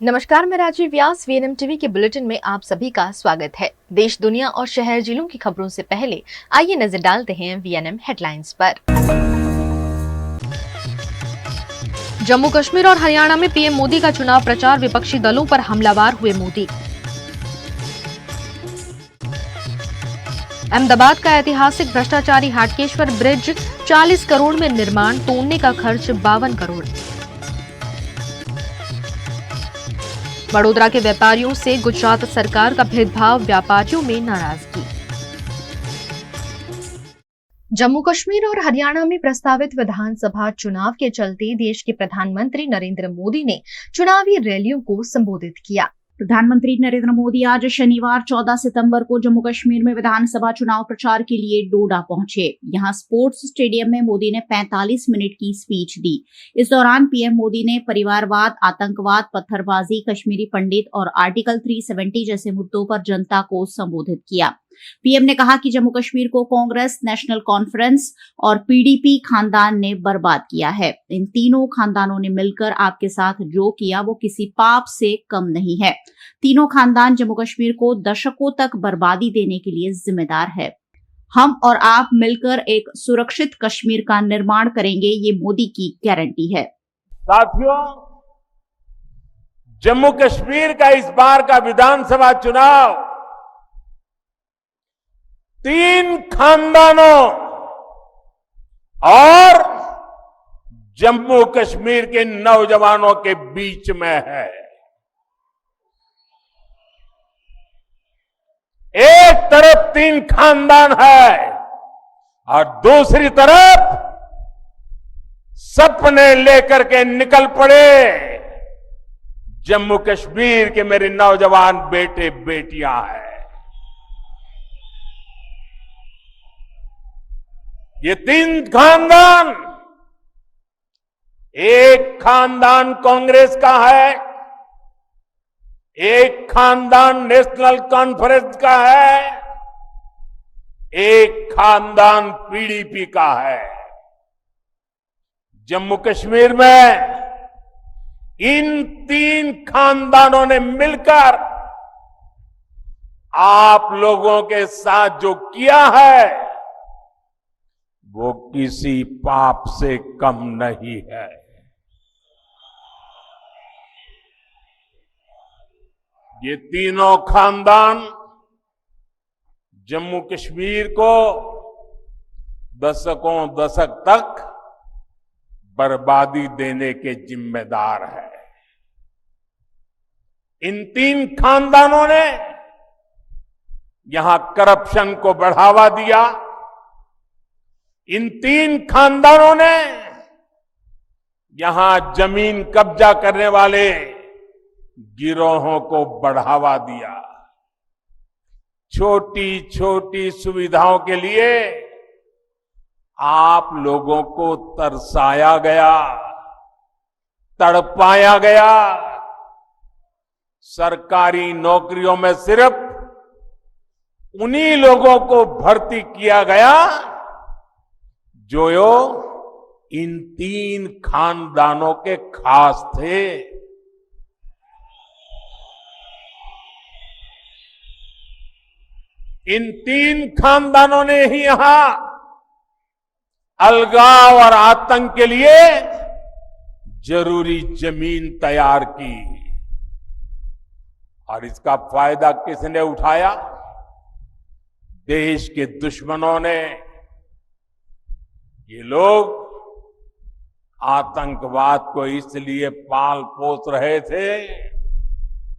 नमस्कार, मैं राजीव व्यास। VNM TV के बुलेटिन में आप सभी का स्वागत है। देश, दुनिया और शहर जिलों की खबरों से पहले आइए नजर डालते हैं वीएनएम हेडलाइंस पर। जम्मू कश्मीर और हरियाणा में पीएम मोदी का चुनाव प्रचार, विपक्षी दलों पर हमलावर हुए मोदी। अहमदाबाद का ऐतिहासिक भ्रष्टाचारी हाटकेश्वर ब्रिज 40 करोड़ में निर्माण, तोड़ने का खर्च 52 करोड़। वडोदरा के व्यापारियों से गुजरात सरकार का भेदभाव, व्यापारियों में नाराजगी। जम्मू कश्मीर और हरियाणा में प्रस्तावित विधानसभा चुनाव के चलते देश के प्रधानमंत्री नरेंद्र मोदी ने चुनावी रैलियों को संबोधित किया। प्रधानमंत्री नरेंद्र मोदी आज शनिवार 14 सितंबर को जम्मू कश्मीर में विधानसभा चुनाव प्रचार के लिए डोडा पहुंचे। यहां स्पोर्ट्स स्टेडियम में मोदी ने 45 मिनट की स्पीच दी। इस दौरान पीएम मोदी ने परिवारवाद, आतंकवाद, पत्थरबाजी, कश्मीरी पंडित और आर्टिकल 370 जैसे मुद्दों पर जनता को संबोधित किया। पीएम ने कहा कि जम्मू कश्मीर को कांग्रेस, नेशनल कॉन्फ्रेंस और पीडीपी खानदान ने बर्बाद किया है। इन तीनों खानदानों ने मिलकर आपके साथ जो किया वो किसी पाप से कम नहीं है। तीनों खानदान जम्मू कश्मीर को दशकों तक बर्बादी देने के लिए जिम्मेदार है। हम और आप मिलकर एक सुरक्षित कश्मीर का निर्माण करेंगे, ये मोदी की गारंटी है। साथियों, जम्मू कश्मीर का इस बार का विधानसभा चुनाव 3 खानदानों और जम्मू कश्मीर के नौजवानों के बीच में है। एक तरफ 3 खानदान है और दूसरी तरफ सपने लेकर के निकल पड़े जम्मू कश्मीर के मेरे नौजवान बेटे बेटियां हैं। ये 3 खानदान, एक खानदान कांग्रेस का है, एक खानदान नेशनल कॉन्फ्रेंस का है, एक खानदान पीडीपी का है। जम्मू कश्मीर में इन 3 खानदानों ने मिलकर आप लोगों के साथ जो किया है वो किसी पाप से कम नहीं है। ये तीनों खानदान जम्मू कश्मीर को दशक तक बर्बादी देने के जिम्मेदार है। इन 3 खानदानों ने यहां करप्शन को बढ़ावा दिया। इन 3 खानदानों ने यहां जमीन कब्जा करने वाले गिरोहों को बढ़ावा दिया। छोटी छोटी सुविधाओं के लिए आप लोगों को तरसाया गया, तड़पाया गया। सरकारी नौकरियों में सिर्फ उन्हीं लोगों को भर्ती किया गया जो इन 3 खानदानों के खास थे। इन 3 खानदानों ने ही यहां अलगाव और आतंक के लिए जरूरी जमीन तैयार की और इसका फायदा किसने उठाया? देश के दुश्मनों ने। ये लोग आतंकवाद को इसलिए पाल पोस रहे थे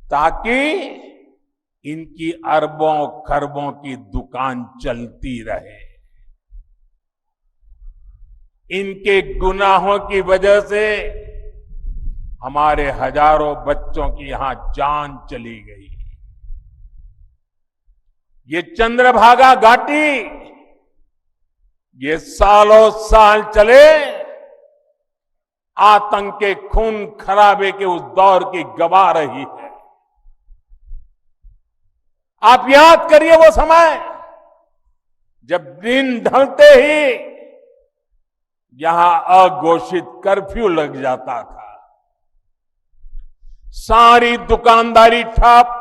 ताकि इनकी अरबों खरबों की दुकान चलती रहे। इनके गुनाहों की वजह से हमारे हजारों बच्चों की यहां जान चली गई। ये चंद्रभागा घाटी ये सालों साल चले आतंक के खून खराबे के उस दौर की गवा रही है। आप याद करिए वो समय जब दिन ढलते ही यहां अघोषित कर्फ्यू लग जाता था। सारी दुकानदारी ठप,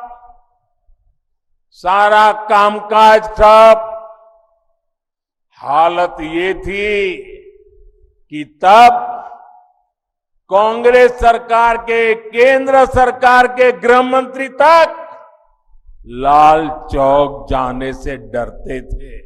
सारा कामकाज ठप। हालत ये थी कि तब कांग्रेस सरकार के, केंद्र सरकार के गृह मंत्री तक लाल चौक जाने से डरते थे।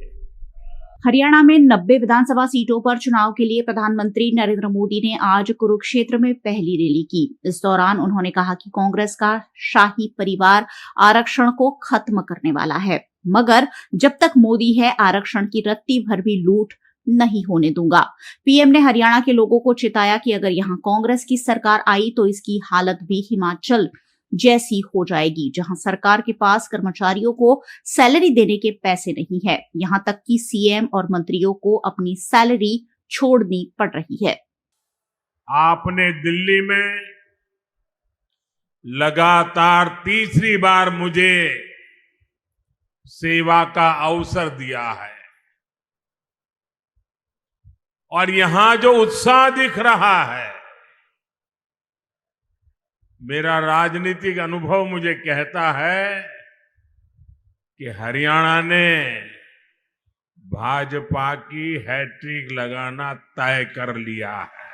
हरियाणा में 90 विधानसभा सीटों पर चुनाव के लिए प्रधानमंत्री नरेंद्र मोदी ने आज कुरुक्षेत्र में पहली रैली की। इस दौरान उन्होंने कहा कि कांग्रेस का शाही परिवार आरक्षण को खत्म करने वाला है, मगर जब तक मोदी है आरक्षण की रत्ती भर भी लूट नहीं होने दूंगा। पीएम ने हरियाणा के लोगों को चिताया कि अगर यहां कांग्रेस की सरकार आई तो इसकी हालत भी हिमाचल जैसी हो जाएगी, जहां सरकार के पास कर्मचारियों को सैलरी देने के पैसे नहीं है। यहां तक कि सीएम और मंत्रियों को अपनी सैलरी छोड़नी पड़ रही है। आपने दिल्ली में लगातार तीसरी बार मुझे सेवा का अवसर दिया है और यहां जो उत्साह दिख रहा है, मेरा राजनीतिक अनुभव मुझे कहता है कि हरियाणा ने भाजपा की हैट्रिक लगाना तय कर लिया है।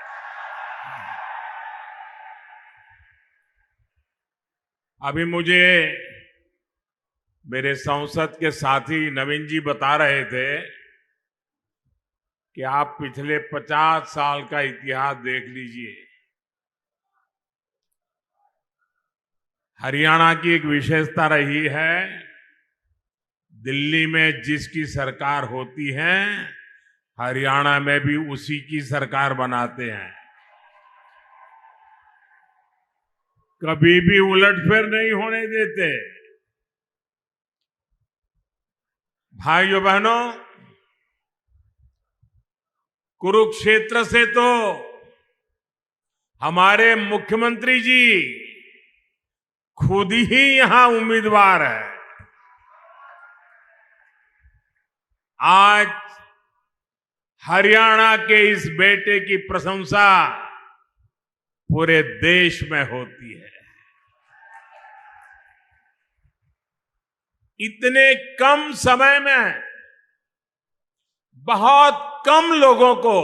अभी मुझे मेरे संसद के साथी नवीन जी बता रहे थे कि आप पिछले 50 साल का इतिहास देख लीजिए। हरियाणा की एक विशेषता रही है, दिल्ली में जिसकी सरकार होती है हरियाणा में भी उसी की सरकार बनाते हैं। कभी भी उलटफेर नहीं होने देते। भाइयों बहनों, कुरुक्षेत्र से तो हमारे मुख्यमंत्री जी खुद ही यहां उम्मीदवार है। आज हरियाणा के इस बेटे की प्रशंसा पूरे देश में होती है। इतने कम समय में बहुत कम लोगों को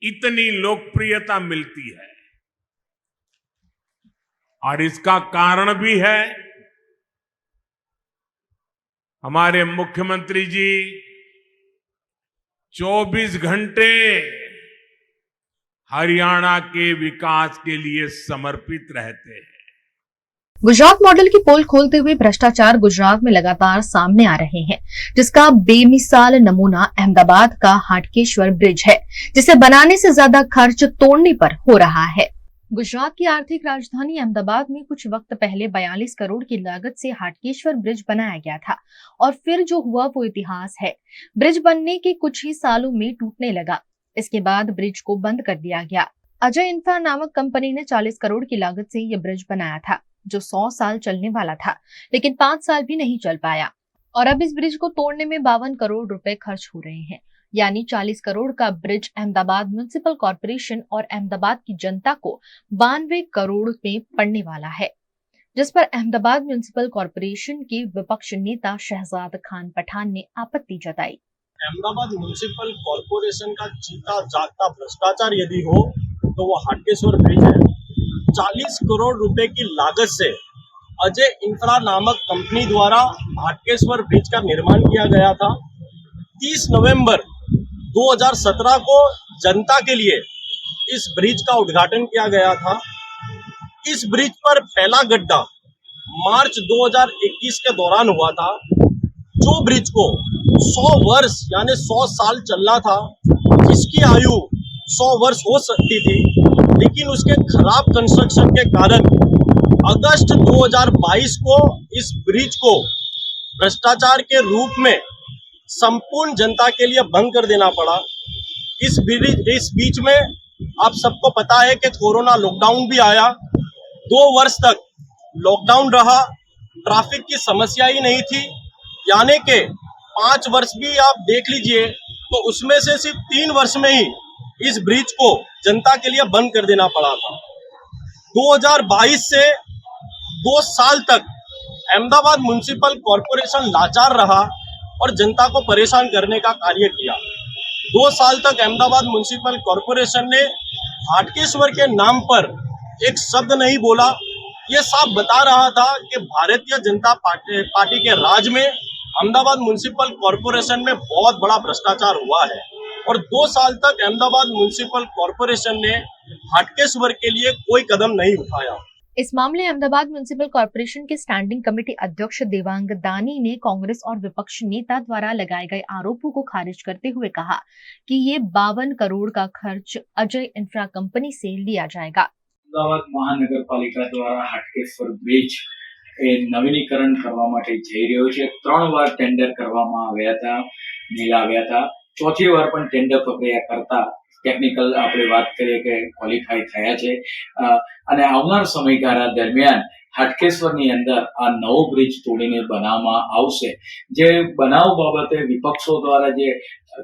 इतनी लोकप्रियता मिलती है और इसका कारण भी है हमारे मुख्यमंत्री जी 24 घंटे हरियाणा के विकास के लिए समर्पित रहते हैं। गुजरात मॉडल की पोल खोलते हुए भ्रष्टाचार गुजरात में लगातार सामने आ रहे हैं, जिसका बेमिसाल नमूना अहमदाबाद का हाटकेश्वर ब्रिज है, जिसे बनाने से ज्यादा खर्च तोड़ने पर हो रहा है। गुजरात की आर्थिक राजधानी अहमदाबाद में कुछ वक्त पहले 42 करोड़ की लागत से हाटकेश्वर ब्रिज बनाया गया था और फिर जो हुआ वो इतिहास है। ब्रिज बनने के कुछ ही सालों में टूटने लगा। इसके बाद ब्रिज को बंद कर दिया गया। अजय इंफ्रा नामक कंपनी ने 40 करोड़ की लागत से यह ब्रिज बनाया था, जो 100 साल चलने वाला था, लेकिन 5 साल भी नहीं चल पाया और अब इस ब्रिज को तोड़ने में 52 करोड़ रुपए खर्च हो रहे हैं। यानी 40 करोड़ का ब्रिज अहमदाबाद म्युनिसिपल कॉर्पोरेशन और अहमदाबाद की जनता को 92 करोड़ में पड़ने वाला है, जिस पर अहमदाबाद म्युनिसिपल कॉर्पोरेशन के विपक्ष नेता शहजाद खान पठान ने आपत्ति जताई। अहमदाबाद म्युनिसिपल कॉर्पोरेशन का जीता जागता भ्रष्टाचार यदि हो तो वो हाटकेश्वर ब्रिज है। 40 करोड़ रुपए की लागत से अजय इंफ्रा नामक कंपनी द्वारा हाटकेश्वर ब्रिज का निर्माण किया गया था। 30 नवंबर 2017 को जनता के लिए इस ब्रिज का उद्घाटन किया गया था। इस ब्रिज पर पहला गड्ढा मार्च 2021 के दौरान हुआ था। जो ब्रिज को 100 वर्ष यानी 100 साल चलना था, इसकी आयु 100 वर्ष हो सकती थी, लेकिन उसके खराब कंस्ट्रक्शन के कारण अगस्त 2022 को इस ब्रिज को भ्रष्टाचार के रूप में संपूर्ण जनता के लिए बंद कर देना पड़ा। इस बीच में आप सबको पता है कि कोरोना लॉकडाउन भी आया। 2 वर्ष तक लॉकडाउन रहा, ट्रैफिक की समस्या ही नहीं थी, यानी कि 5 वर्ष भी आप देख लीजिए तो उसमें से सिर्फ 3 वर्ष में ही इस ब्रिज को जनता के लिए बंद कर देना पड़ा था। 2022 से 2 साल तक अहमदाबाद म्युनिसिपल कॉरपोरेशन लाचार रहा और जनता को परेशान करने का कार्य किया। 2 साल तक अहमदाबाद म्युनिसिपल कॉरपोरेशन ने हाटकेश्वर के नाम पर एक शब्द नहीं बोला। ये साफ बता रहा था कि भारतीय जनता पार्टी के राज में अहमदाबाद म्युनिसिपल कॉरपोरेशन में बहुत बड़ा भ्रष्टाचार हुआ है और 2 साल तक अहमदाबाद म्युनिसिपल कॉरपोरेशन ने हाटकेश्वर के लिए कोई कदम नहीं उठाया। इस मामले में अहमदाबाद म्युनिसिपल कॉर्पोरेशन के स्टैंडिंग कमेटी अध्यक्ष देवांग दानी ने कांग्रेस और विपक्ष नेता द्वारा लगाए गए आरोपों को खारिज करते हुए कहा कि ये 52 करोड़ का खर्च अजय इंफ्रा कंपनी से लिया जाएगा। અમદાવાદ મહાનગરપાલિકા દ્વારા હાટકેશ્વર બ્રિજ એ નવીનીકરણ કરવા માટે જઈ રહ્યો છે। 3 વાર ટેન્ડર કરવામાં આવ્યા હતા, નીલાવ્યા હતા। ચોથી વાર પણ ટેન્ડર પ્રક્રિયા કરતા ટેકનિકલ આપણે વાત કરીએ કે ક્વોલિફાઈ થયા છે અને આવનાર સમયગાળા દરમિયાન હાટકેશ્વરની અંદર આ નવો બ્રિજ તોડીને બનાવવામાં આવશે। જે બનાવ બાબતે વિપક્ષો દ્વારા જે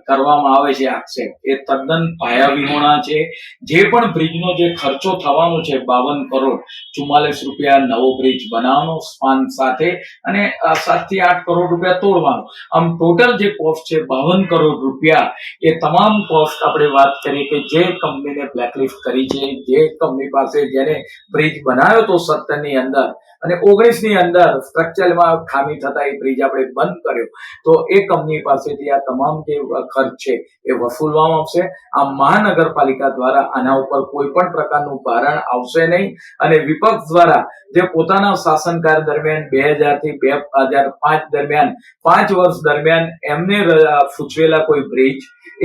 કરવામાં આવે છે આક્ષેપ એ તદ્દન પાયાવિહોણા છે। જે પણ બ્રિજનો જે ખર્ચો થવાનો છે 52 કરોડ 44 રૂપિયા નવો બ્રિજ બનાવવાનો સ્પાન સાથે અને 7 થી 8 કરોડ રૂપિયા તોડવાનો, આમ ટોટલ જે કોસ્ટ છે 52 કરોડ રૂપિયા। એ તમામ કોસ્ટ આપણે વાત કરીએ કે જે કંપનીને બ્લેકલિસ્ટ કરી છે, જે કંપની પાસે જેને બ્રિજ બનાવ્યો તો 17 ની અંદર અને 19 ની અંદર સ્ટ્રક્ચરમાં ખામી થતા એ બ્રિજ આપણે બંધ કર્યો, તો એ કંપની પાસેથી આ તમામ જે ખર્ચ છે એ વસૂલવામાં આવશે। આ મહાનગરપાલિકા દ્વારા આના ઉપર કોઈ પણ પ્રકારનું ભારણ આવશે નહીં અને વિપક્ષ દ્વારા જે પોતાના શાસનકાળ દરમિયાન 2000 થી 2005 દરમિયાન 5 વર્ષ દરમિયાન એમને સૂચવેલા કોઈ બ્રિજ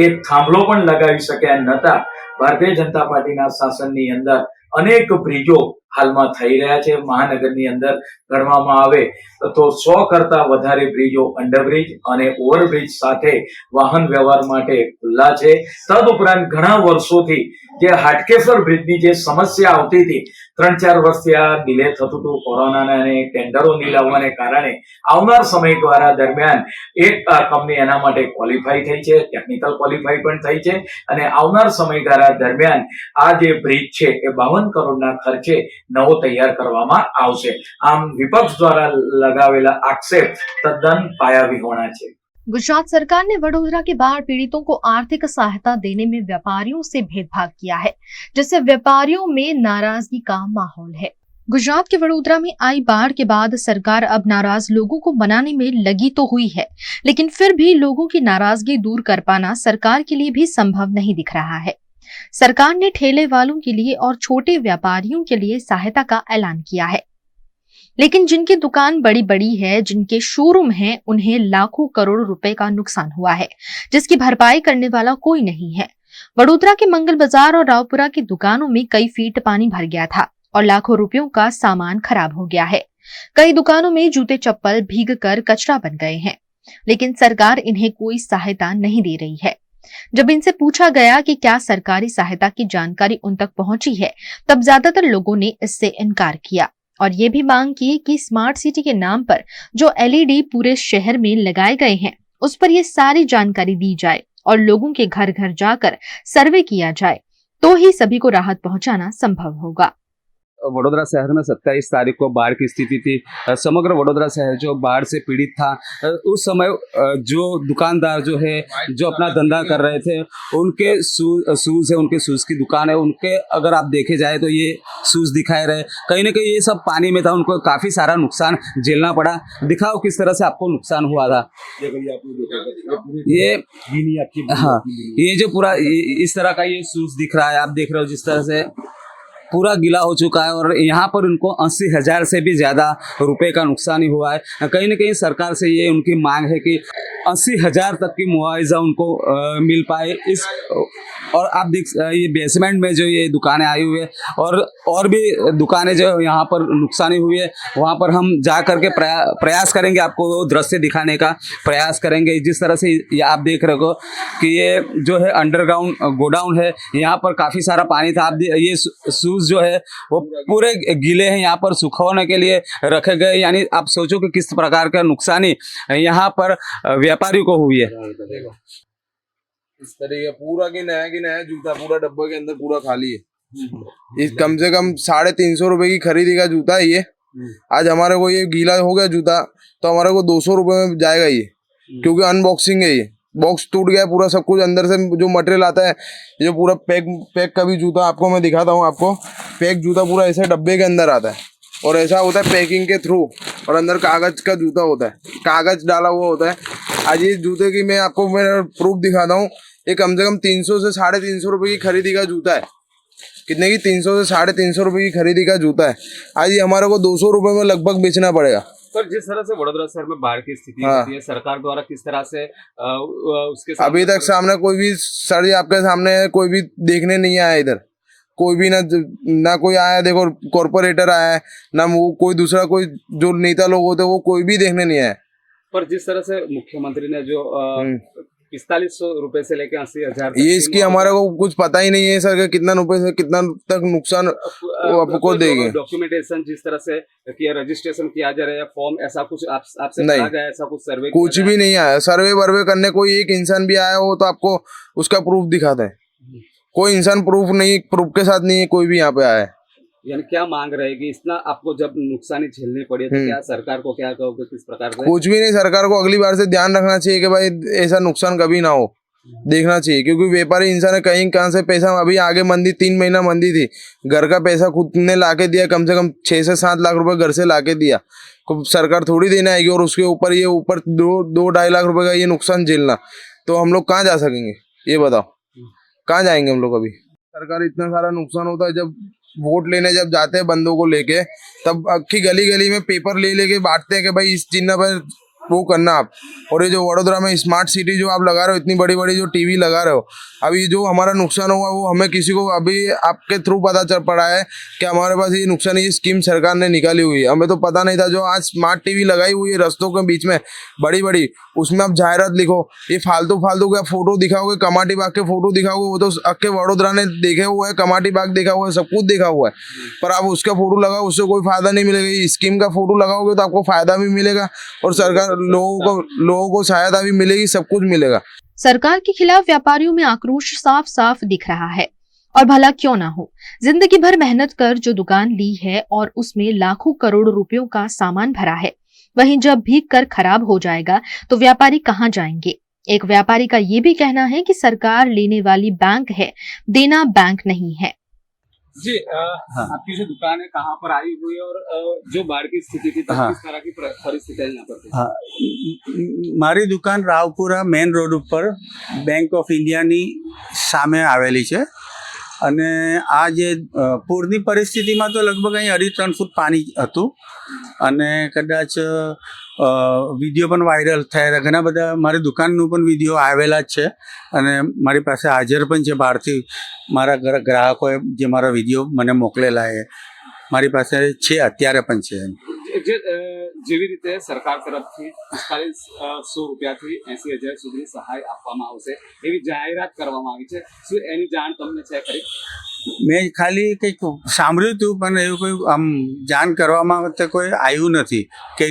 એક થાંભલો પણ લગાવી શક્યા નતા। ભારતીય जनता પાર્ટીના શાસનની અંદર અનેક બ્રિજો હાલમાં થઈ રહ્યા છે। મહાનગરની અંદર ગણવામાં આવે તો 100 કરતા વધારે બ્રિજો અંડરબ્રિજ અને ઓવરબ્રિજ સાથે વાહન વ્યવહાર માટે ખુલ્લા છે। તદુપરાંત ઘણા વર્ષોથી જે હાટકેશ્વર બ્રિજની જે સમસ્યા આવતી હતી, 3-4 વર્ષથી આ ડિલે થતું હતું કોરોનાના અને ટેન્ડરો નહીં લાવવાને કારણે। આવનાર સમયગાળા દરમિયાન એક કંપની એના માટે ક્વોલિફાઈ થઈ છે, ટેકનિકલ ક્વોલિફાઈ પણ થઈ છે અને આવનાર સમયગાળા દરમિયાન આ જે બ્રિજ છે એ 52 કરોડના ખર્ચે નવો તૈયાર કરવામાં આવશે। આમ વિપક્ષ દ્વારા લગાવેલા આક્ષેપ તદ્દન પાયાવિહોણા છે। गुजरात सरकार ने वडोदरा के बाढ़ पीड़ितों को आर्थिक सहायता देने में व्यापारियों से भेदभाव किया है, जिससे व्यापारियों में नाराजगी का माहौल है। गुजरात के वडोदरा में आई बाढ़ के बाद सरकार अब नाराज लोगों को मनाने में लगी तो हुई है, लेकिन फिर भी लोगों की नाराजगी दूर कर पाना सरकार के लिए भी संभव नहीं दिख रहा है। सरकार ने ठेले वालों के लिए और छोटे व्यापारियों के लिए सहायता का ऐलान किया है, लेकिन जिनकी दुकान बड़ी बड़ी है, जिनके शोरूम हैं, उन्हें लाखों करोड़ रुपए का नुकसान हुआ है, जिसकी भरपाई करने वाला कोई नहीं है। वडोदरा के मंगल बाजार और रावपुरा की दुकानों में कई फीट पानी भर गया था और लाखों रुपयों का सामान खराब हो गया है। कई दुकानों में जूते चप्पल भीग कर कचरा बन गए हैं, लेकिन सरकार इन्हें कोई सहायता नहीं दे रही है। जब इनसे पूछा गया कि क्या सरकारी सहायता की जानकारी उन तक पहुंची है, तब ज्यादातर लोगों ने इससे इनकार किया और ये भी मांग की कि स्मार्ट सिटी के नाम पर जो एलईडी पूरे शहर में लगाए गए हैं, उस पर ये सारी जानकारी दी जाए और लोगों के घर घर जाकर सर्वे किया जाए, तो ही सभी को राहत पहुंचाना संभव होगा। वडोदरा शहर में 27 तारीख को बाढ़ की स्थिति थी। समग्र वडोदरा शहर जो बाढ़ से पीड़ित था। उस समय जो दुकानदार जो है जो अपना धंधा कर रहे थे, उनके शूज़ है, उनके शूज़ की दुकान है, उनके अगर आप देखे जाए तो ये शूज़ दिखाए रहे, कहीं ना कहीं ये सब पानी में था, उनको काफ़ी सारा नुकसान झेलना पड़ा। दिखाओ किस तरह से आपको नुकसान हुआ था। ये हाँ, ये जो पूरा इस तरह का ये शूज़ दिख रहा है, आप देख रहे हो जिस तरह से पूरा गीला हो चुका है और यहाँ पर उनको 80,000 से भी ज़्यादा रुपए का नुकसान ही हुआ है। कहीं न कहीं सरकार से ये उनकी मांग है कि 80,000 तक की मुआवजा उनको मिल पाए। इस और आप देख ये बेसमेंट में जो ये दुकानें आई हुई है और भी दुकानें जो यहाँ पर नुकसानी हुई है, वहाँ पर हम जा कर के प्रयास करेंगे, आपको दृश्य दिखाने का प्रयास करेंगे। जिस तरह से ये आप देख रहे हो कि ये जो है अंडरग्राउंड गोडाउन है, यहाँ पर काफ़ी सारा पानी था। आप ये शूज़ जो है वो पूरे गीले हैं, यहाँ पर सुखाने के लिए रखे गए। यानी आप सोचो कि किस प्रकार का नुकसानी यहाँ पर व्यापारी को हुई है। इस तरीके पूरा की नया जूता पूरा डब्बे के अंदर पूरा खाली है। इस कम से कम 350 रुपए की खरीदी का जूता है ये। आज हमारे को ये गीला हो गया जूता तो हमारे को 200 रुपए में जाएगा ये, क्योंकि अनबॉक्सिंग है ये। बॉक्स टूट गया पूरा, सब कुछ अंदर से जो मटेरियल आता है, ये पूरा पैक का भी जूता आपको मैं दिखाता हूँ आपको। पैक जूता पूरा ऐसे डब्बे के अंदर आता है और ऐसा होता है पैकिंग के थ्रू, और अंदर कागज का जूता होता है, कागज डाला हुआ होता है। आज ये जूते की मैं आपको प्रूफ दिखाता हूँ। ये कम से कम 300 से 350 रुपए की खरीदी का जूता है। कितने की? 300 से 350 रुपए की खरीदी का जूता है। आज ये हमारे को 200 रुपए में लगभग बेचना पड़ेगा। पर जिस तरह से वडोदरा शहर में बाढ़ की स्थिति हाँ। होती है, सरकार द्वारा किस तरह से उसके अभी तक सामने कोई भी सर जी आपके सामने है, कोई भी देखने नहीं आया इधर, कोई भी ना कोई आया। देखो कॉर्पोरेटर आया है, ना वो कोई दूसरा कोई जो नेता लोग होते वो कोई भी देखने नहीं आया। पर जिस तरह से मुख्यमंत्री ने जो 4500 रुपए से लेकर 80,000 ये इसकी हमारे को कुछ पता ही नहीं है सर कि कितना रुपए से कितना तक नुकसान वो आपको देंगे। डॉक्यूमेंटेशन जिस तरह से किया, रजिस्ट्रेशन किया जा रहा है, फॉर्म ऐसा कुछ आपसे नहीं, कहा गया, ऐसा कुछ सर्वे कुछ भी नहीं आया। सर्वे वर्वे करने कोई एक इंसान भी आया हो तो आपको उसका प्रूफ दिखाते हैं। कोई इंसान प्रूफ के साथ नहीं है कोई भी यहाँ पे आया है। यानी क्या मांग रहेगी? इतना आपको जब नुकसानी झेलनी पड़ी तो क्या सरकार को क्या कहोगे, किस प्रकार से? कुछ भी नहीं, सरकार को अगली बार से ध्यान रखना चाहिए कि भाई ऐसा नुकसान कभी ना हो, देखना चाहिए। क्योंकि व्यापारी इंसान है, कहाँ से पैसा, अभी आगे मंदी 3 महीना मंदी थी, घर का पैसा खुद ने लाके दिया, कम से कम 6 से 7 लाख रुपए घर से लाके दिया। सरकार थोड़ी देना आएगी और उसके ऊपर ये ऊपर 2-2.5 लाख रुपए का ये नुकसान झेलना, तो हम लोग कहाँ जा सकेंगे? ये बताओ, कहाँ जाएंगे हम लोग? अभी सरकार इतना सारा नुकसान होता है, जब वोट लेने जब जाते हैं बंदों को लेके, तब अक्की गली गली में पेपर ले लेके बांटते हैं कि भाई इस चिन्ह पर वो करना आप। और ये जो वडोदरा में स्मार्ट सिटी जो आप लगा रहे हो, इतनी बड़ी बड़ी जो टीवी लगा रहे हो, अभी जो हमारा नुकसान हुआ वो हमें किसी को अभी आपके थ्रू पता चल पड़ा है कि हमारे पास ये नुकसान ये स्कीम सरकार ने निकाली हुई है। हमें तो पता नहीं था। जो आज स्मार्ट टीवी लगाई हुई है रस्तों के बीच में बड़ी बड़ी, उसमें आप जाहिरात लिखो, ये फालतू का फोटो दिखाओगे, कमाटी बाग के फोटो दिखाओगे, वो तो अक्के वडोदरा ने देखे हुआ है, कमाटी बाग देखा हुआ है, सब कुछ देखा हुआ है। पर आप उसका फोटो लगाओ, उससे कोई फायदा नहीं मिलेगा। स्कीम का फोटो लगाओगे तो आपको फायदा भी मिलेगा और सरकार लोगों को सहायता भी मिलेगी, सब कुछ मिलेगा। सरकार के खिलाफ व्यापारियों में आक्रोश साफ साफ दिख रहा है। और भला क्यों ना हो, जिंदगी भर मेहनत कर जो दुकान ली है और उसमें लाखों करोड़ रुपयों का सामान भरा है, वहीं जब भी कर खराब हो जाएगा तो व्यापारी कहां जाएंगे? एक व्यापारी का ये भी कहना है कि सरकार लेने वाली बैंक है, देना बैंक नहीं है। जी आपकी जो दुकान है कहाँ पर आई हुई है और जो बाढ़ की स्थिति थी तब किस तरह की परिस्थितियां यहाँ पर थी? મારી દુકાન રાવપુરા મેઇન રોડ ઉપર બેંક ઓફ ઇન્ડિયાની સામે આવેલી છે અને આ જે પૂરની પરિસ્થિતિમાં તો લગભગ અહીં 2.5 ફૂટ પાણી હતું અને કદાચ વિડીયો પણ વાયરલ થયા. ઘણા બધા મારી દુકાનનું પણ વિડીયો આવેલા જ છે અને મારી પાસે હાજર પણ છે બહારથી મારા ગ્રાહકોએ જે મારા વિડીયો મને મોકલેલા એ મારી પાસે છે, અત્યારે પણ છે. જેવી રીતે સરકાર તરફથી 4500 રૂપિયાથી 80,000 સુધી સહાય આપવામાં આવશે એવી જાહેરાત કરવામાં આવી છે, શું એની જાણ તમને છે ખરી? મેં ખાલી કંઈક સાંભળ્યું હતું પણ એવું કોઈ આમ જાણ કરવામાં કોઈ આવ્યું નથી કે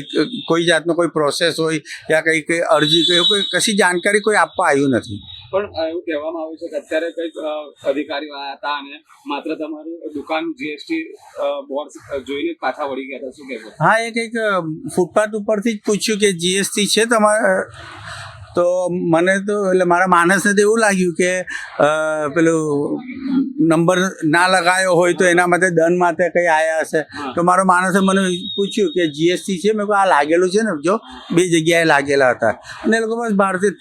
કોઈ જાતનો કોઈ પ્રોસેસ હોય યા કંઈક અરજી કોઈ કશી જાણકારી કોઈ આપવા આવ્યું નથી. પણ એવું કહેવામાં આવ્યું છે કે અત્યારે કંઈક અધિકારીઓ આવ્યા હતા અને માત્ર તમારું દુકાન જીએસટી બોર્ડ જોઈને પાછા વળી ગયા હતા, શું કહેશો? હા, એ કંઈક ફૂટપાથ ઉપરથી જ પૂછ્યું કે જીએસટી છે તમારા, તો મને તો એટલે મારા માણસને તો એવું લાગ્યું કે પેલું નંબર ના લગાવ્યો હોય તો એના માટે દંડ માટે કંઈ આવ્યા હશે. તો મારો માણસે મને પૂછ્યું કે જીએસટી છે, મેં કહું આ લાગેલું છે ને, જો 2 જગ્યાએ લાગેલા હતા અને એ લોકો બસ બહારથી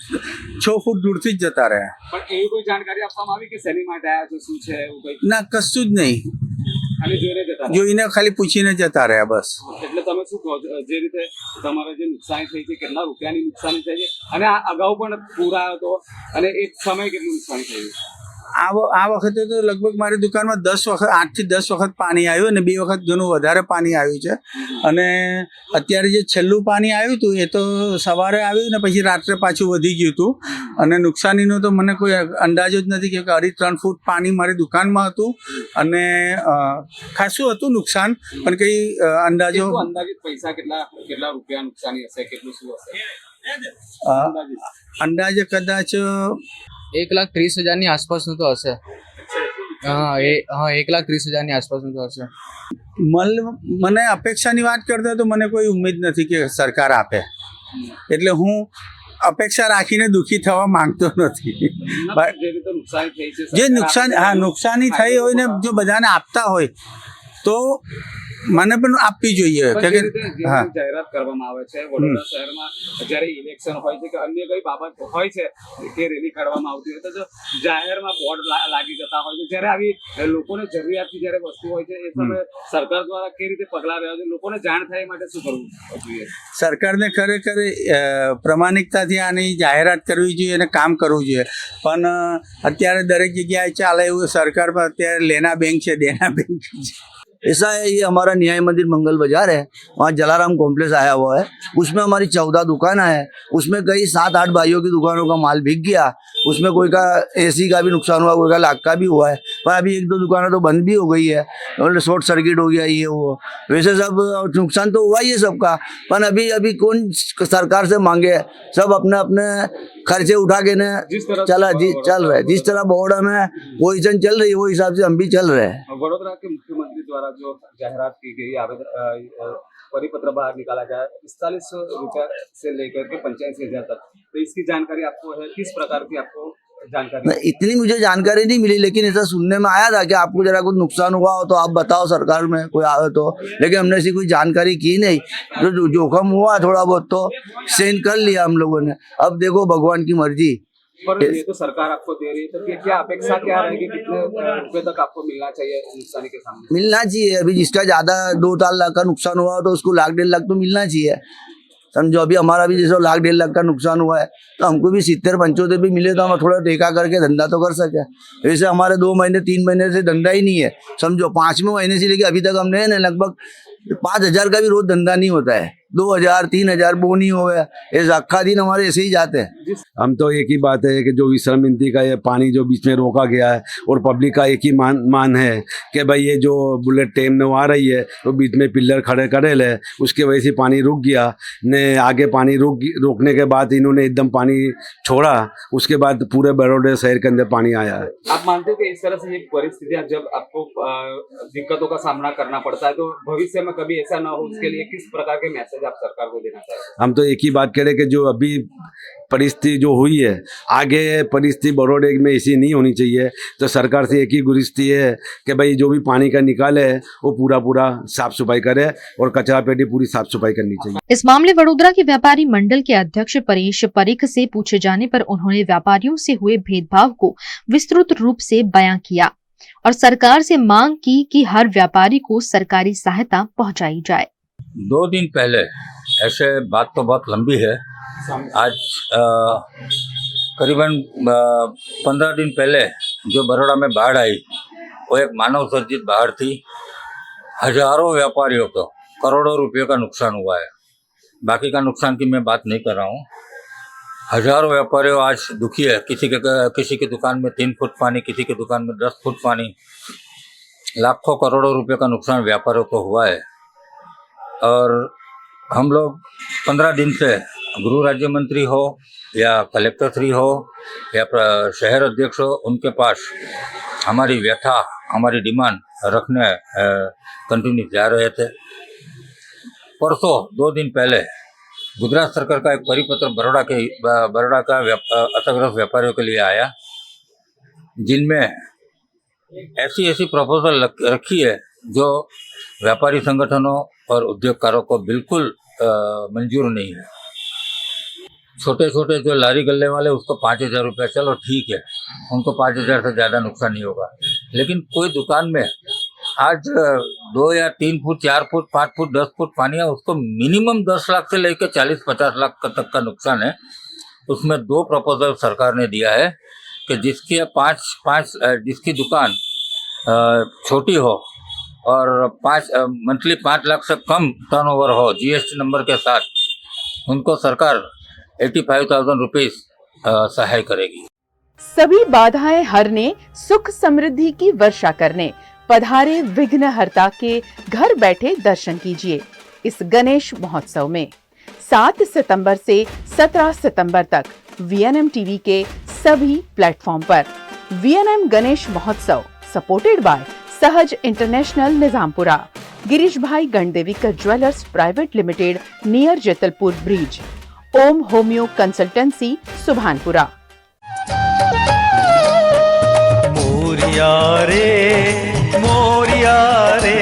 6 ફૂટ દૂરથી જ જતા રહ્યા. પણ એવી કોઈ જાણકારી આપવામાં આવી કે શેની માટે આવ્યા છો, શું છે એવું કંઈ? ના, કશું જ નહીં, ખાલી જોઈને જતા જોઈને ખાલી પૂછીને જતા રહ્યા બસ. એટલે તમે શું કહો છો, જે રીતે તમારે જે નુકસાની થઈ છે, કેટલા રૂપિયાની નુકસાની થઈ છે અને આ અગાઉ પણ પૂર આવ્યો હતો અને એક સમય કેટલું નુકસાની થયું? આ વખતે તો લગભગ મારી દુકાનમાં 8 થી 10 વખત પાણી આવ્યું અને 2 વખત ઘણું વધારે પાણી આવ્યું છે. અને અત્યારે જે છેલ્લું પાણી આવ્યું હતું એ તો સવારે આવ્યું ને પછી રાત્રે પાછું વધી ગયું હતું. અને નુકસાનીનો તો મને કોઈ અંદાજો જ નથી કે 2.5-3 ફૂટ પાણી મારી દુકાનમાં હતું અને ખાસું હતું નુકસાન, પણ કંઈ અંદાજો અંદાજિત પૈસા કેટલા રૂપિયા નુકસાની હશે, કેટલું શું હશે અંદાજે કદાચ 1,30,000ની આસપાસનું તો હશે. हाँ 1,30,000 ની આસપાસનું તો હશે. મને અપેક્ષાની વાત કરતા તો મને કોઈ ઉમેદ નથી કે સરકાર આપે, એટલે હું અપેક્ષા રાખીને દુઃખી થવા માંગતો નથી. જે નુકસાની થઈ હોય ને જો બધાને આપતા હોય તો મને પણ આપવી જોઈએ. જાહેરાત કરવામાં આવે છે વડોદરા શહેરમાં જ્યારે ઇલેક્શન હોય છે કે અન્ય કઈ બાબત હોય છે કે રેલી કાઢવામાં આવતી હોય તો જાહેરમાં બોર્ડ લાગી જતા હોય છે, જ્યારે આવી લોકોને જરૂરિયાતની જ્યારે વસ્તુ હોય છે એ સમયે સરકાર દ્વારા કઈ રીતે પગલાં લેવા જોઈએ, લોકોને જાણ થાય એ માટે શું કરવું જોઈએ? સરકારને ખરેખર પ્રમાણિકતાથી આની જાહેરાત કરવી જોઈએ અને કામ કરવું જોઈએ. પણ અત્યારે દરેક જગ્યાએ ચાલે એવું સરકારમાં અત્યારે લેના બેંક છે, દેના બેંક છે. ऐसा है, ये हमारा न्याय मंदिर मंगल बाजार है, वहाँ जलाराम कॉम्प्लेक्स आया हुआ है, उसमें हमारी 14 दुकान है, उसमें कई 7-8 भाइयों की दुकानों का माल बिक गया. उसमें कोई का एसी का भी नुकसान हुआ, कोई का लाख का भी हुआ है, पर अभी 1-2 दुकानें तो बंद भी हो गई है, और शॉर्ट सर्किट हो गया ये वो. वैसे सब नुकसान तो हुआ ही है सबका, पर अभी कौन सरकार से मांगे, सब अपने अपने खर्चे उठा के ने चल रहे. जिस तरह बोर्ड में पोजीशन चल रही है वो हिसाब से हम भी चल रहे हैं. वडोदरा के मुख्यमंत्री द्वारा जो जाहिरात की गई परिपत्र बाहर निकाला गया 4500 रुपया से लेकर के 85,000 तक, तो इसकी जानकारी आपको है? किस प्रकार की आपको जानकारी? इतनी मुझे जानकारी नहीं मिली, लेकिन ऐसा सुनने में आया था कि आपको जरा कुछ नुकसान हुआ हो तो आप बताओ सरकार में कोई आए तो, लेकिन हमने ऐसी कोई जानकारी की नहीं. जो जोखम हुआ थोड़ा बहुत तो सहन कर लिया हम लोगों ने. अब देखो भगवान की मर्जी. पर ये तो सरकार आपको दे रही है, तो क्या अपेक्षा क्या रहेगी, कितने रुपए तक आपको मिलना चाहिए नुकसानी के सामने? मिलना चाहिए. अभी जिसका ज्यादा 2-4 लाख का नुकसान हुआ तो उसको 1,00,000-1.5 लाख तो मिलना चाहिए, समझो. अभी हमारा भी जैसे 1,00,000-1.5 लाख का नुकसान हुआ है तो हमको भी 70-75 भी मिले तो हम थोड़ा टेका करके धंधा तो कर सके. वैसे हमारे 2 महीने 3 महीने से धंधा ही नहीं है, समझो. 5वें महीने से लेके अभी तक हमने लगभग 5,000 का भी रोज धंधा नहीं होता है. 2,000-3,000 बोनी हो गया, ऐसे अक्खा दिन हमारे ऐसे ही जाते हैं. हम तो एक ही बात है कि जो विश्रामिंती का ये पानी जो बीच में रोका गया है और पब्लिक का एक ही मान है कि भाई ये जो बुलेट ट्रेन आ रही है तो बीच में पिलर खड़े करे ले, उसके वजह से पानी रुक गया ने. आगे पानी रोकने के बाद इन्होंने एकदम पानी छोड़ा, उसके बाद पूरे बड़ौदा शहर के अंदर पानी आया है. आप मानते हो कि इस तरह से ये परिस्थितियाँ जब आपको दिक्कतों का सामना करना पड़ता है तो भविष्य में कभी ऐसा ना हो, उसके लिए किस प्रकार के मैसेज आप सरकार को देना चाहिए? हम तो एक ही बात कह रहे कि जो अभी परिस्थिति जो हुई है, आगे परिस्थिति बड़ौदा में ऐसी नहीं होनी चाहिए. तो सरकार से एक ही गुरिस्ती है कि भाई जो भी पानी का निकाले वो पूरा साफ सफाई करे और कचरा पेटी पूरी साफ सफाई करनी चाहिए. इस मामले वडोदरा के व्यापारी मंडल के अध्यक्ष परेश परीख से पूछे जाने पर उन्होंने व्यापारियों से हुए भेदभाव को विस्तृत रूप से बयां किया और सरकार से मांग की कि हर व्यापारी को सरकारी सहायता पहुंचाई जाए. 2 दिन पहले, ऐसे बात तो बहुत लंबी है, आज करीबन 15 दिन पहले जो बड़ौदा में बाढ़ आई वो एक मानव सर्जित बाढ़ थी. हजारों व्यापारियों को करोड़ों रुपयों का नुकसान हुआ है. बाकी का नुकसान की मैं बात नहीं कर रहा हूँ. हजारों व्यापारियों आज दुखी है. किसी की दुकान में 3 फुट पानी, किसी की दुकान में 10 फुट पानी. लाखों करोड़ों रुपये का नुकसान व्यापारियों को हुआ है. और हम लोग 15 दिन से गृह राज्य मंत्री हो या कलेक्टर श्री हो या शहर अध्यक्ष हो, उनके पास हमारी व्यथा, हमारी डिमांड रखने कंटिन्यू जा रहे थे. परसों 2 दिन पहले गुजरात सरकार का एक परिपत्र बड़ौदा का असरग्रस्त व्यापारियों के लिए आया, जिनमें ऐसी प्रपोजल रखी है जो व्यापारी संगठनों और उद्योगकारों को बिल्कुल मंजूर नहीं है. छोटे छोटे जो लारी गल्ले वाले उसको 5,000 रुपये, चलो ठीक है, उनको 5,000 से ज़्यादा नुकसान नहीं होगा. लेकिन कोई दुकान में आज 2 या 3 फुट, 4 फुट, 5 फुट, 10 फुट पानी है, उसको मिनिमम 10 लाख से लेकर 40-50 लाख तक का नुकसान है. उसमें 2 प्रपोजल सरकार ने दिया है कि जिसकी दुकान छोटी हो और मंथली 5 लाख से कम टर्नओवर हो GST नंबर के साथ, उनको सरकार 85,000 रुपीज सहाय करेगी. सभी बाधाएं हरने, सुख समृद्धि की वर्षा करने पधारे विघ्नहर्ता के घर बैठे दर्शन कीजिए इस गणेश महोत्सव में 7 सितंबर से 17 सितंबर तक VNM TV के सभी प्लेटफॉर्म पर. VNM गणेश महोत्सव supported by Sahaj international Nizampura, Girish भाई Gandevikar jewellers private limited near Jetalpur bridge, Om homeo consultancy Subhanpura. Morya रे मोरिया रे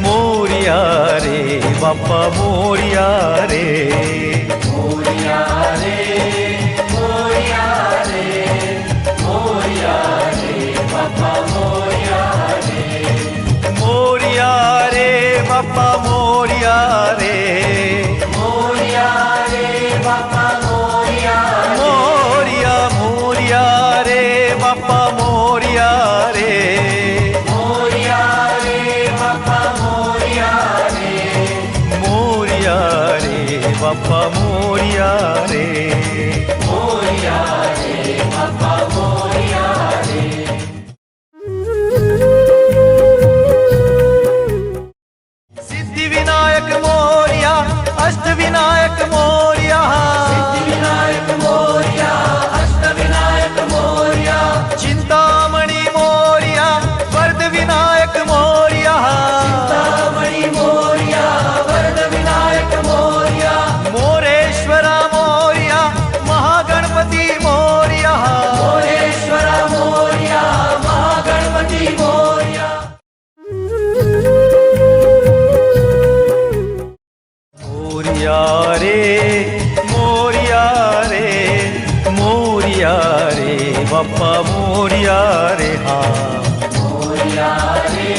मोरिया रे बापा मोरिया रे मोरिया रे मोरिया रे मोरिया रे बापा मोरिया रे मोरिया रे बापा मोरिया रे मोरिया रे बापा मोरिया मोरिया मोरिया रे बापा मोरिया रे मोरिया रे बापा मोरिया रे मोरिया रे बापा मोरिया रे मोरिया रे बापा मोरिया रे। सिद्धि विनायक मोरिया अष्ट विनायक मोरिया सिद्धि विनायक मोरिया अष्ट विनायक मोरिया चिंतामणि मोरिया वरद विनायक मोरिया चिंतामणि मोरिया वरद विनायक मोरिया मोरेश्वरा मोरिया महागणपति मोरिया मोरेश्वरा मोरिया महागणपति मोरिया। मोरिया रे मोरिया रे मोरिया रे बापा मोरिया रे हाँ मोरिया रे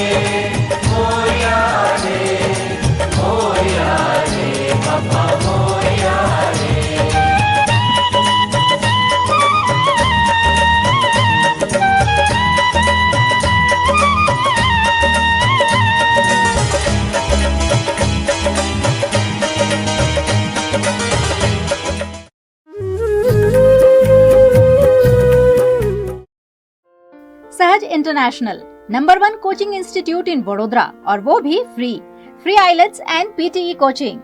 मोरिया रे मोरिया रे बापा मोरिया रे। Sahaj international number 1 coaching institute in Vadodara और वो भी free IELTS and PTE coaching.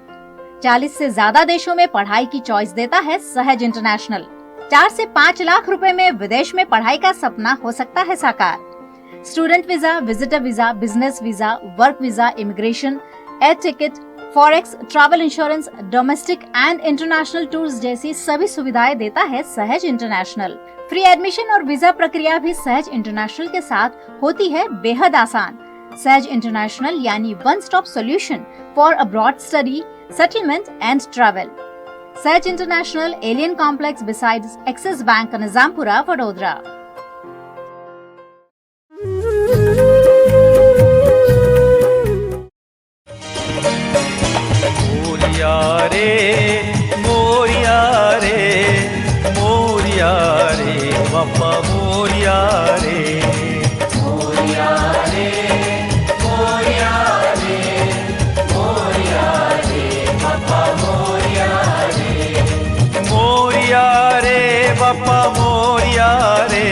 40 से ज्यादा देशों में पढ़ाई की चॉइस देता है सहज इंटरनेशनल। 4 से 5 लाख रुपए में विदेश में पढ़ाई का सपना हो सकता है साकार। Student visa, visitor visa, business visa, work visa, immigration, air ticket, forex, travel insurance, domestic and international tours जैसी सभी सुविधाएं देता है सहज इंटरनेशनल। फ्री एडमिशन और वीजा प्रक्रिया भी सहज इंटरनेशनल के साथ होती है बेहद आसान। सहज इंटरनेशनल यानी one stop solution for abroad study, settlement and travel. Sahaj international, alien complex besides Axis bank, Nizampura, Vadodara. Morya रे मोरिया रे मोरिया रे बापा मोरिया रे मोरिया रे मोरिया रे मोरिया रे बापा मोरिया रे मोरिया रे बापा मोरिया रे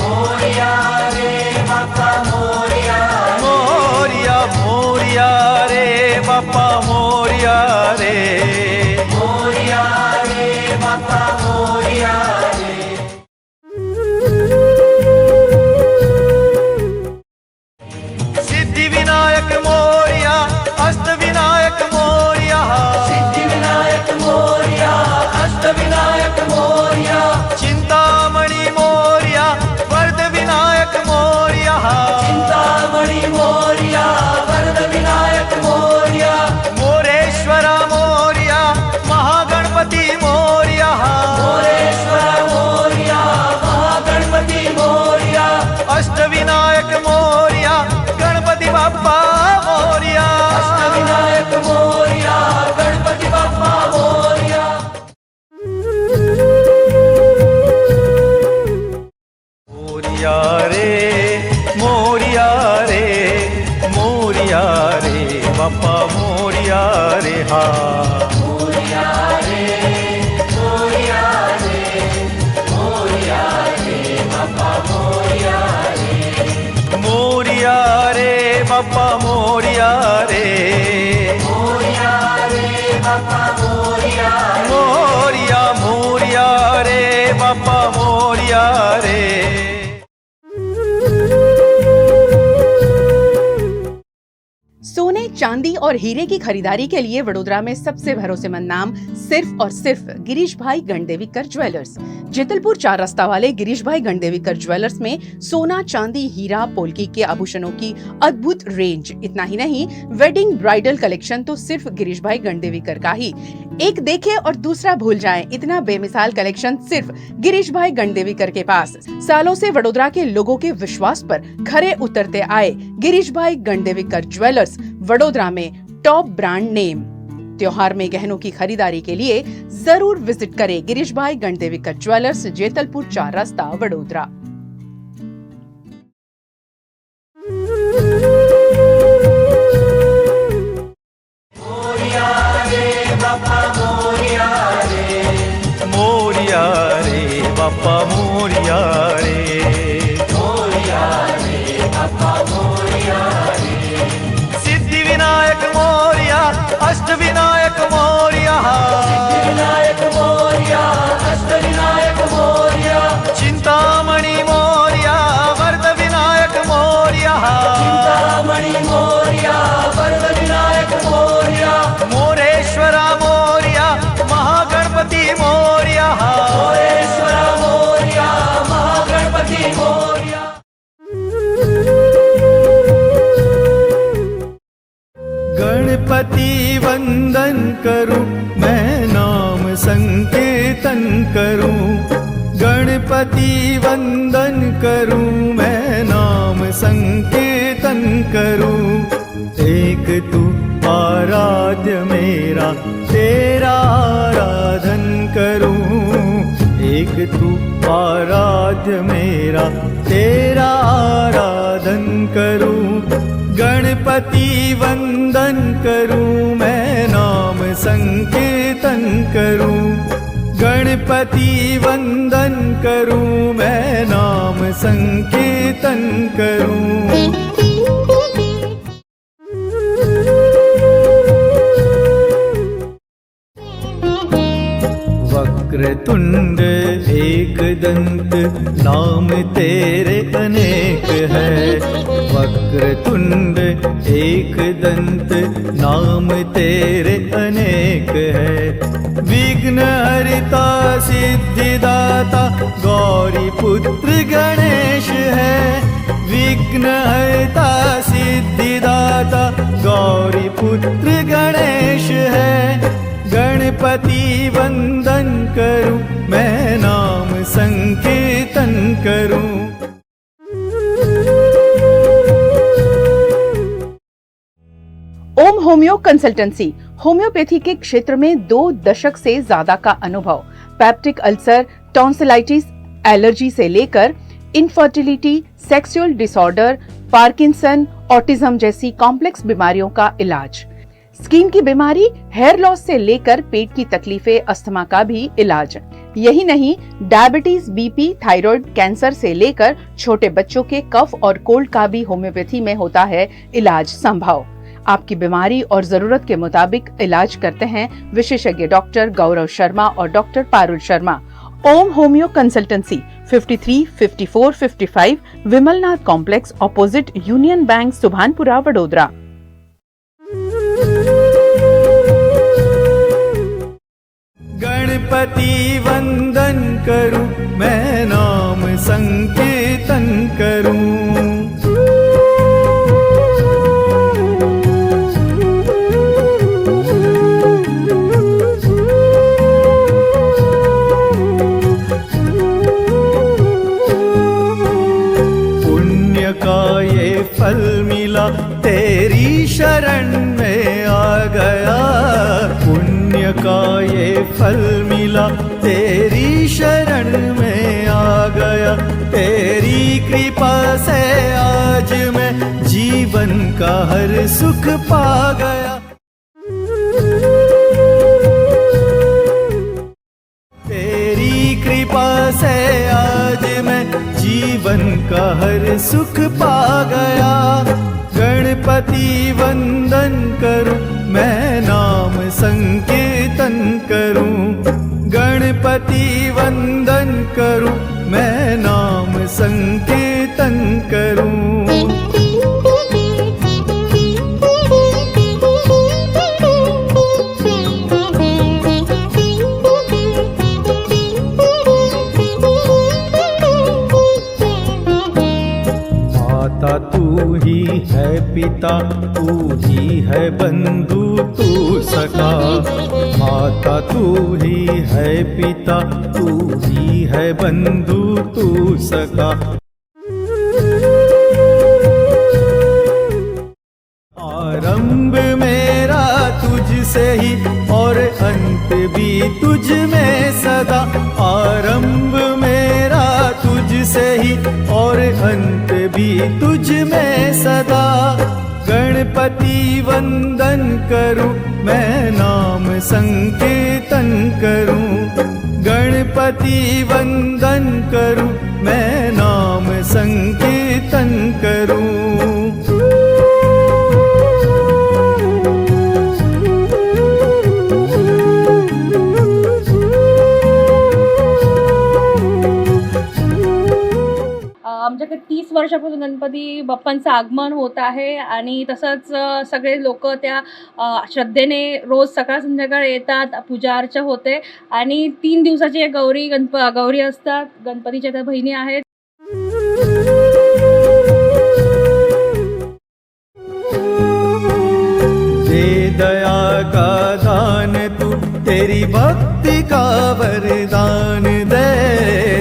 मोरिया रे बापा मोरिया मोरिया मोरिया रे बापा मोरिया रे मोरिया रे बापा मोरिया रे। सिद्धि विनायक मोरिया अष्ट विनायक मोरिया सिद्धि विनायक मोरिया अष्ट विनायक मोरिया चिंतामणि मोरिया वरद विनायक मोरिया चिंतामणि मोरिया वरद विनायक मोरिया मोरेश्वरा मोरिया महागणपति मोरिया मोरेश्वरा मोरिया महागणपति मोरिया अष्ट विनायक मोरिया गणपति बाप्पा मोरिया अष्ट विनायक मोरिया गणपति बाप्पा मोरिया। मोरिया रे मोरिया रे मोरिया रे बाप्पा मोरिया रे हाँ मोरिया रे मोरिया रे मोरिया रे बाप्पा मोरिया रे मोरिया रे बाप्पा मोरिया रे मोरिया रे बाप्पा मोरिया मोरिया मोरिया रे बाप्पा मोरिया रे। चांदी और हीरे की खरीदारी के लिए वडोदरा में सबसे भरोसेमंद नाम सिर्फ और सिर्फ गिरीश भाई गणदेवीकर ज्वेलर्स। जेतलपुर 4 रास्ता वाले गिरीश भाई गणदेवीकर ज्वेलर्स में सोना, चांदी, हीरा, पोल्की के आभूषणों की अद्भुत रेंज। इतना ही नहीं, वेडिंग ब्राइडल कलेक्शन तो सिर्फ गिरीश भाई गणदेवीकर का ही। एक देखे और दूसरा भूल जाए, इतना बेमिसाल कलेक्शन सिर्फ गिरीश भाई गणदेवीकर के पास। सालों से वडोदरा के लोगों के विश्वास पर खरे उतरते आए गिरीश भाई गणदेवीकर ज्वेलर्स वडोदरा में टॉप ब्रांड नेम। त्योहार में गहनों की खरीदारी के लिए जरूर विजिट करें गिरीश भाई गणदेवीकर ज्वेलर्स, जेतलपुर 4 रास्ता, वडोदरा। मोरिया रे बापा मोरिया रे बापा मोरिया रे। सिद्धि विनायक मोरिया, अष्ट विनायक मोरिया, विनायक मोरिया, अष्ट विनायक मोरिया। चिंतामणि मोरिया, वरद विनायक मोरिया, चिंतामणि मोरिया, वरद विनायक मोरिया। मोरेश्वरा मोरिया, महागणपति मोरिया, मोरेश्वरा मोरिया, महागणपति मोरिया। गणपति वंदन करूं, मैं नाम संकीर्तन करूं। गणपति वंदन करूं, मैं नाम संकीर्तन करूं। एक तू आराध्य मेरा, तेरा आराधन करूं। एक तू आराध्य मेरा, तेरा आराधन करूं। गणपति वंदन करूं, मैं नाम संकीर्तन करूं। गणपति वंदन करूं, मैं नाम संकीर्तन करूं। वक्रतुंड एकदंत, नाम तेरे अनेक है। वक्रतुंड एकदंत, नाम तेरे अनेक है। विघ्न हरिता सिद्धिदाता, गौरी पुत्र गणेश है। विघ्न हरिता सिद्धिदाता, गौरी पुत्र गणेश है। गणपति वंदन करूं, मैं नाम संकीर्तन करूं। ओम होम्यो कंसल्टेंसी, होम्योपैथी के क्षेत्र में 2 दशक से ज्यादा का अनुभव। पेप्टिक अल्सर, टॉन्सिलाइटिस, एलर्जी से लेकर infertility, sexual disorder, Parkinson, autism जैसी कॉम्प्लेक्स बीमारियों का इलाज। स्किन की बीमारी, हेयर लॉस से लेकर पेट की तकलीफें, अस्थमा का भी इलाज। यही नहीं, डायबिटीज, बीपी, थायराइड, कैंसर से लेकर छोटे बच्चों के कफ और कोल्ड का भी होम्योपैथी में होता है इलाज संभव। आपकी बीमारी और जरूरत के मुताबिक इलाज करते हैं विशेषज्ञ डॉक्टर गौरव शर्मा और doctor Parul Sharma. Om homeo consultancy, 53, 54, 55 Vimalnath complex, opposite union bank, Subhanpura, Vadodara. Ganpati वंदन करूं, मैं नाम संकीर्तन करूं। पुण्य का ये फल मिला, तेरी शरण में आ गया। पुण्य का ये फल मिला, तेरी शरण में आ गया। तेरी कृपा से आज मैं जीवन का हर सुख पा गया। तेरी कृपा से आज मैं जीवन का हर सुख पा गया। गणपति वंदन करूं, मैं नाम संकीर्तन करूं। गणपति वंदन करूं, मैं नाम संकीर्तन करूं। तू ही है पिता, तू ही है बंधु, तू सखा। माता तू ही है पिता, तू ही है बंधु, तू सखा। आरंभ मेरा तुझसे ही और अंत भी तुझ में सदा। आरंभ मेरा तुझसे ही और अंत भी तुझ में सदा। गणपति वंदन करूं मैं नाम संकीर्तन करूं। गणपति वंदन करूं मैं नाम संकीर्तन करूं। आमच्याकडे 30 वर्षापासून गणपती बाप्पांचं आगमन होत आहे आणि तसंच सगळे लोक त्या श्रद्धेने रोज सकाळ संध्याकाळ येतात, पूजा अर्चा होते आणि 3 दिवसाची गौरी असतात, गणपतीच्या त्या बहिणी आहेत. दे दया का दान तू, तेरी भक्ति का वरदान दे।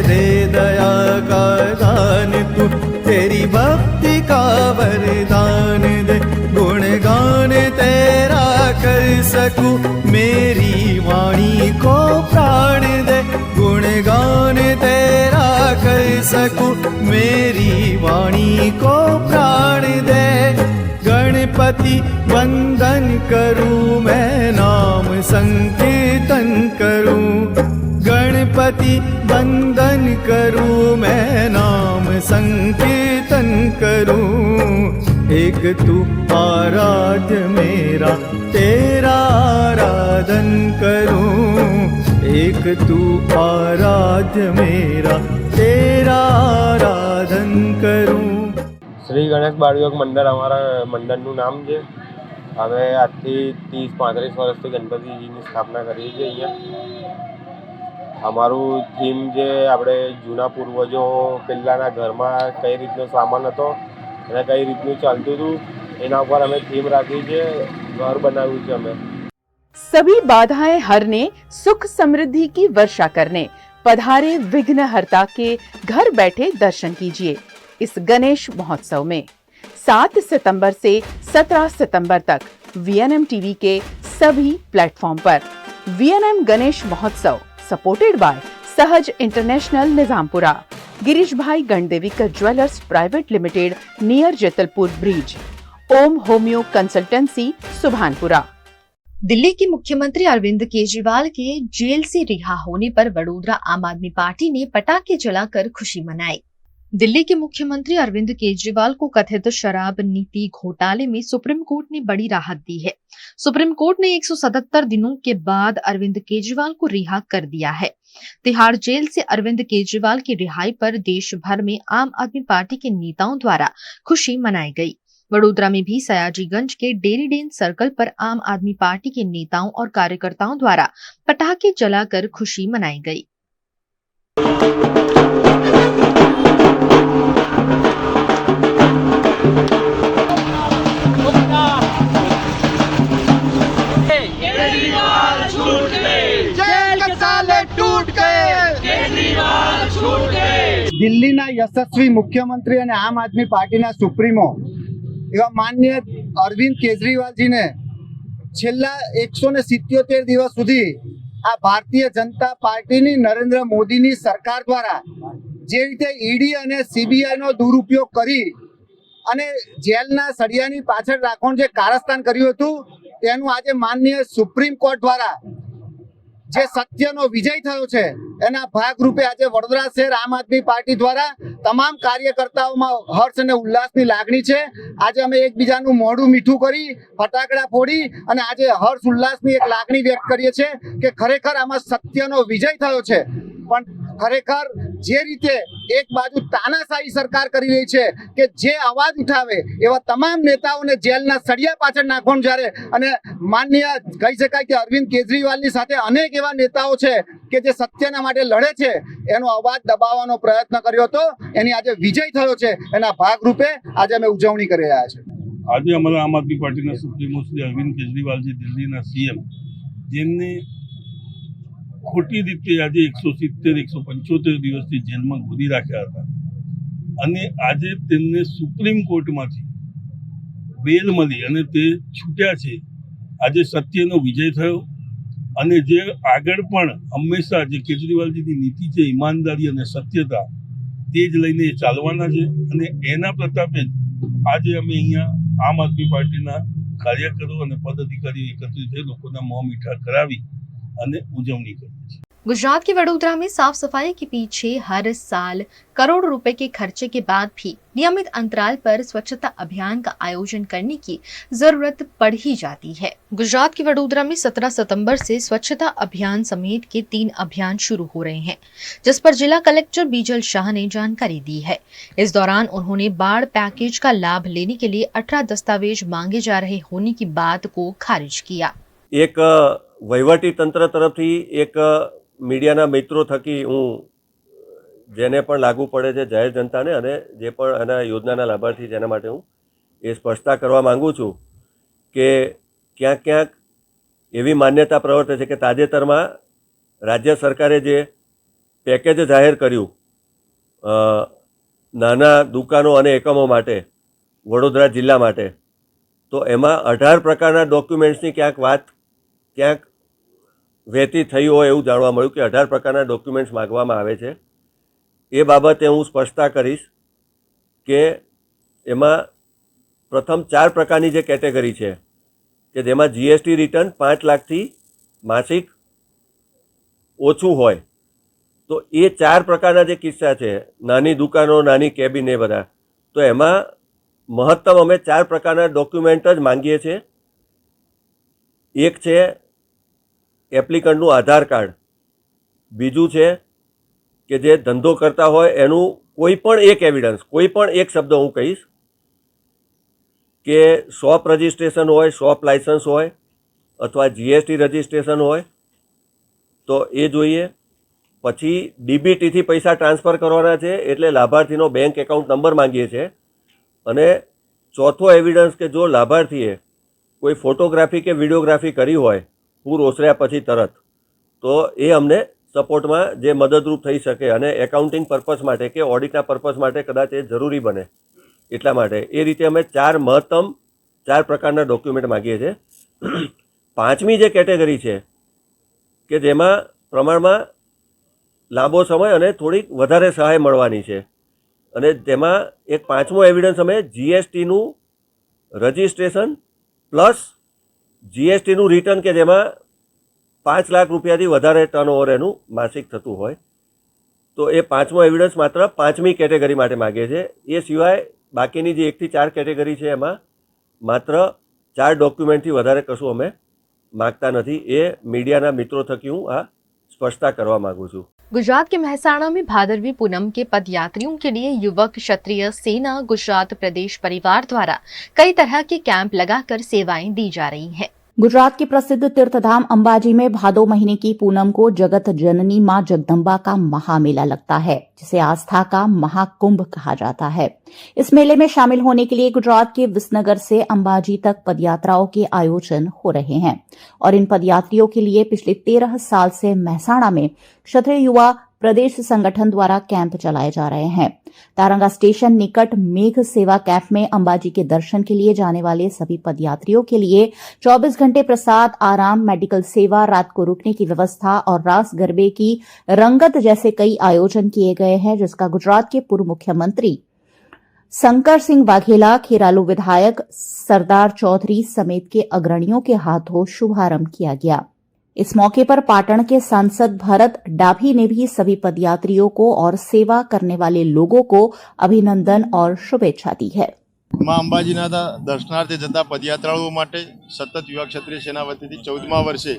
दे दया का दान तू, तेरी भक्ति का वरदान दे। गुणगान तेरा कर सकूं, मेरी वाणी को प्राण दे। गुणगान तेरा कर सकूं, मेरी वाणी को प्राण दे। गणपति वंदन करूं मैं नाम संकीर्तन करूं। गणपति वंदन करूं मैं नाम संकीर्तन करूं। एक तू आराध्य मेरा, तेरा आराधन करूं। एक तू आराध्य मेरा, तेरा आराधन करूं। श्री गणेश बाळयोग मंडळ અમારા મંડળનું નામ છે. અમે આજથી 30-35 વર્ષથી ગણપતિજીની સ્થાપના કરીએ છીએ અહીંયા. અમારું થીમ જે આપણે જૂના પૂર્વજો પહેલાંના ઘરમાં કઈ રીતનો સામાન હતો અને કઈ રીતનું ચાલતું હતું એના ઉપર અમે થીમ રાખી છે. ઘર બનાવ્યું છે અમે. सभी बाधाएं हरने, सुख समृद्धि की वर्षा करने पधारे विघ्नहर्ता के घर बैठे दर्शन कीजिए इस गणेश महोत्सव में। 7 सितंबर से 17 सितंबर तक VNM टीवी के सभी प्लेटफॉर्म पर VNM गणेश महोत्सव supported by Sahaj international Nizampura, Girish भाई Gandevikar jewellers private limited near Jetalpur bridge, Om homeo consultancy Subhanpura. Delhi के मुख्यमंत्री अरविंद केजरीवाल के जेल से रिहा होने पर वडोदरा आम आदमी पार्टी ने पटाखे जलाकर खुशी मनाई। दिल्ली के मुख्यमंत्री अरविंद केजरीवाल को कथित शराब नीति घोटाले में सुप्रीम कोर्ट ने बड़ी राहत दी है। सुप्रीम कोर्ट ने 177 दिनों के बाद अरविंद केजरीवाल को रिहा कर दिया है। तिहाड़ जेल से अरविंद केजरीवाल की रिहाई पर देश भर में आम आदमी पार्टी के नेताओं द्वारा खुशी मनाई गई। वडोदरा में भी सयाजीगंज के डेरी डेन सर्कल पर आम आदमी पार्टी के नेताओं और कार्यकर्ताओं द्वारा पटाखे जलाकर खुशी मनाई गई। દિલ્હીના યશસ્વી મુખ્યમંત્રી અને આમ આદમી પાર્ટીના સુપ્રીમો એવા માનનીય અરવિંદ કેજરીવાલજીને છેલ્લા 177 દિવસ સુધી આ ભારતીય જનતા પાર્ટીની નરેન્દ્ર મોદીની સરકાર દ્વારા જે રીતે ઈડી અને સીબીઆઈનો દુરુપયોગ કરી અને જેલના સળિયાની પાછળ રાખવાનું જે કારસ્તાન કર્યું હતું તેનું આજે માનનીય સુપ્રીમ કોર્ટ દ્વારા જે સત્યનો વિજય થયો છે એના ભાગરૂપે આજે વડોદરા શહેર આમ આદમી પાર્ટી દ્વારા તમામ કાર્યકર્તાઓમાં હર્ષ અને ઉલ્લાસની લાગણી છે। આજે અમે એકબીજાનું મોઢું મીઠું કરી ફટાકડા ફોડી અને આજે હર્ષ ઉલ્લાસની એક લાગણી વ્યક્ત કરીએ છીએ કે ખરેખર આમાં સત્યનો વિજય થયો છે। પણ ખરેખર જે રીતે એક બાજુ તાનાશાહી સરકાર કરી રહી છે કે જે અવાજ ઉઠાવે એવા તમામ નેતાઓને જેલના સળિયા પાછળ નાખવાનું, જ્યારે અને માનનીય કહી શકાય કે અરવિંદ કેજરીવાલની સાથે અનેક એવા નેતાઓ છે કે જે સત્યના માટે લડે છે, એનો અવાજ દબાવવાનો પ્રયત્ન કર્યો હતો, એની આજે વિજય થયો છે, એના ભાગરૂપે આજે અમે ઉજવણી કરી રહ્યા છીએ. આજે અમારા આમ આદમી પાર્ટીના સુપ્રીમો શ્રી અરવિંદ કેજરીવાલજી, દિલ્હીના સીએમ, જેમને ખોટી રીતે આજે 170-175 દિવસથી જેલમાં ગોદી રાખ્યા હતા, અને આજે તેમને સુપ્રીમ કોર્ટમાંથી બેલ મળી અને તે છૂટ્યા છે. આજે સત્યનો વિજય થયો, અને જે આગળ પણ હંમેશા જે કેજરીવાલજીની નીતિ છે, ઈમાનદારી અને સત્યતા, તે જ લઈને ચાલવાના છે. અને એના પ્રતાપે જ આજે અમે અહીંયા આમ આદમી પાર્ટીના કાર્યકરો અને પદાધિકારીઓ એકત્રિત થઈ લોકોના મોં મીઠા કરાવી અને उजवनी करी। गुजरात के वडोदरा में साफ सफाई के पीछे हर साल करोड़ रुपए के खर्चे के बाद भी नियमित अंतराल पर स्वच्छता अभियान का आयोजन करने की जरूरत पड़ ही जाती है। गुजरात के वडोदरा में 17 सितंबर से स्वच्छता अभियान समेत के 3 अभियान शुरू हो रहे हैं, जिस पर जिला कलेक्टर बीजल शाह ने जानकारी दी है। इस दौरान उन्होंने बाढ़ पैकेज का लाभ लेने के लिए 18 दस्तावेज मांगे जा रहे होने की बात को खारिज किया। एक वहीवटी तंत्र तरफथी एक मीडियाना मित्रों थकी हूँ जेने पण लागू पड़े छे जाहिर जनताने अने जे पण एना योजनाना लाभार्थी जेना माटे हूँ ए स्पष्टता करवा मांगू छूँ के क्यांक क्यांक एवी मान्यता प्रवर्ते छे के ताजेतरमां राज्य सरकारे जे पेकेज जाहिर कर्युं नाना दुकानों अने एकमों माटे वडोदरा जिल्ला माटे, तो एमां 18 प्रकारना डॉक्युमेंट्सनी क्यांक वात क्यांक वહેતી થઈ હોય એવું જાણવા મળ્યું કે 18 પ્રકારના ડોક્યુમેન્ટ્સ માગવામાં આવે છે। એ બાબતે હું સ્પષ્ટતા કરીશ કે એમાં પ્રથમ 4 પ્રકારની જે કેટેગરી છે કે જેમાં જીએસટી રિટર્ન 5 લાખથી માસિક ઓછું હોય, તો એ 4 પ્રકારના જે કિસ્સા છે, નાની દુકાનો, નાની કેબિન, એ બધા, તો એમાં મહત્તમ અમે 4 પ્રકારના ડોક્યુમેન્ટ જ માંગીએ છીએ। એક છે એપ્લિકન્ટનું આધાર કાર્ડ, બીજું છે કે જે ધંધો કરતા હોય એનું કોઈ પણ એક એવિડન્સ, કોઈ પણ એક શબ્દ હું કહીશ કે શોપ રજિસ્ટ્રેશન હોય, શોપ લાયસન્સ હોય અથવા જીએસટી રજિસ્ટ્રેશન હોય તો એ જોઈએ। પછી ડીબીટીથી પૈસા ટ્રાન્સફર કરવાના છે એટલે લાભાર્થીનો બેંક એકાઉન્ટ નંબર માંગીએ છીએ। અને ચોથો એવિડન્સ કે જો લાભાર્થીએ કોઈ ફોટોગ્રાફી કે વિડીયોગ્રાફી કરી હોય પૂર ઓસર્યા પછી તરત, તો એ અમને સપોર્ટમાં જે મદદરૂપ થઈ શકે અને એકાઉન્ટિંગ પર્પઝ માટે કે ઓડિટના પર્પઝ માટે કદાચ એ જરૂરી બને એટલા માટે એ રીતે અમે મહત્તમ 4 પ્રકારના ડોક્યુમેન્ટ માગીએ છીએ। 5મી જે કેટેગરી છે કે જેમાં પ્રમાણમાં લાંબો સમય અને થોડીક વધારે સહાય મળવાની છે, અને તેમાં એક 5મો એવિડન્સ અમે જીએસટીનું રજિસ્ટ્રેશન પ્લસ જીએસટીનું રિટર્ન કે જેમાં 5 લાખ રૂપિયાથી વધારે ટર્નઓવર એનું માસિક થતું હોય, તો એ 5મો એવિડન્સ માત્ર 5મી કેટેગરી માટે માગે છે। એ સિવાય બાકીની જે 1 થી 4 કેટેગરી છે એમાં માત્ર 4 ડોક્યુમેન્ટથી વધારે કશું અમે માગતા નથી। એ મીડિયાના મિત્રો થકી હું આ સ્પષ્ટતા કરવા માંગુ છું। गुजरात के मेहसाणा में भादरवी पूनम के पदयात्रियों के लिए युवक क्षत्रिय सेना गुजरात प्रदेश परिवार द्वारा कई तरह के कैंप लगाकर सेवाएं दी जा रही हैं। गुजरात के प्रसिद्ध तीर्थधाम अंबाजी में भादो महीने की पूनम को जगत जननी मां जगदम्बा का महामेला लगता है, जिसे आस्था का महाकुंभ कहा जाता है। इस मेले में शामिल होने के लिए गुजरात के विसनगर से अंबाजी तक पदयात्राओं के आयोजन हो रहे हैं, और इन पदयात्रियों के लिए पिछले 13 साल से मेहसाणा में क्षत्रिय युवा प्रदेश संगठन द्वारा कैंप चलाए जा रहे हैं। तारंगा स्टेशन निकट मेघ सेवा कैंप में अंबाजी के दर्शन के लिए जाने वाले सभी पदयात्रियों के लिए 24 घंटे प्रसाद, आराम, मेडिकल सेवा, रात को रुकने की व्यवस्था और रास गरबे की रंगत जैसे कई आयोजन किए गए हैं, जिसका गुजरात के पूर्व मुख्यमंत्री शंकर सिंह वाघेला, खेरालू विधायक सरदार चौधरी समेत के अग्रणियों के हाथों शुभारंभ किया गया। इस मौके पर पाटण के सांसद भरत डाभी ने भी सभी पदयात्रियों को और सेवा करने वाले लोगों को अभिनंदन और शुभेच्छा दी है। માં અંબાજીના દર્શનાર્થે જતા પદયાત્રાળુઓ માટે સતત યુવા ક્ષત્રિય સેના વતીથી 14મા વર્ષે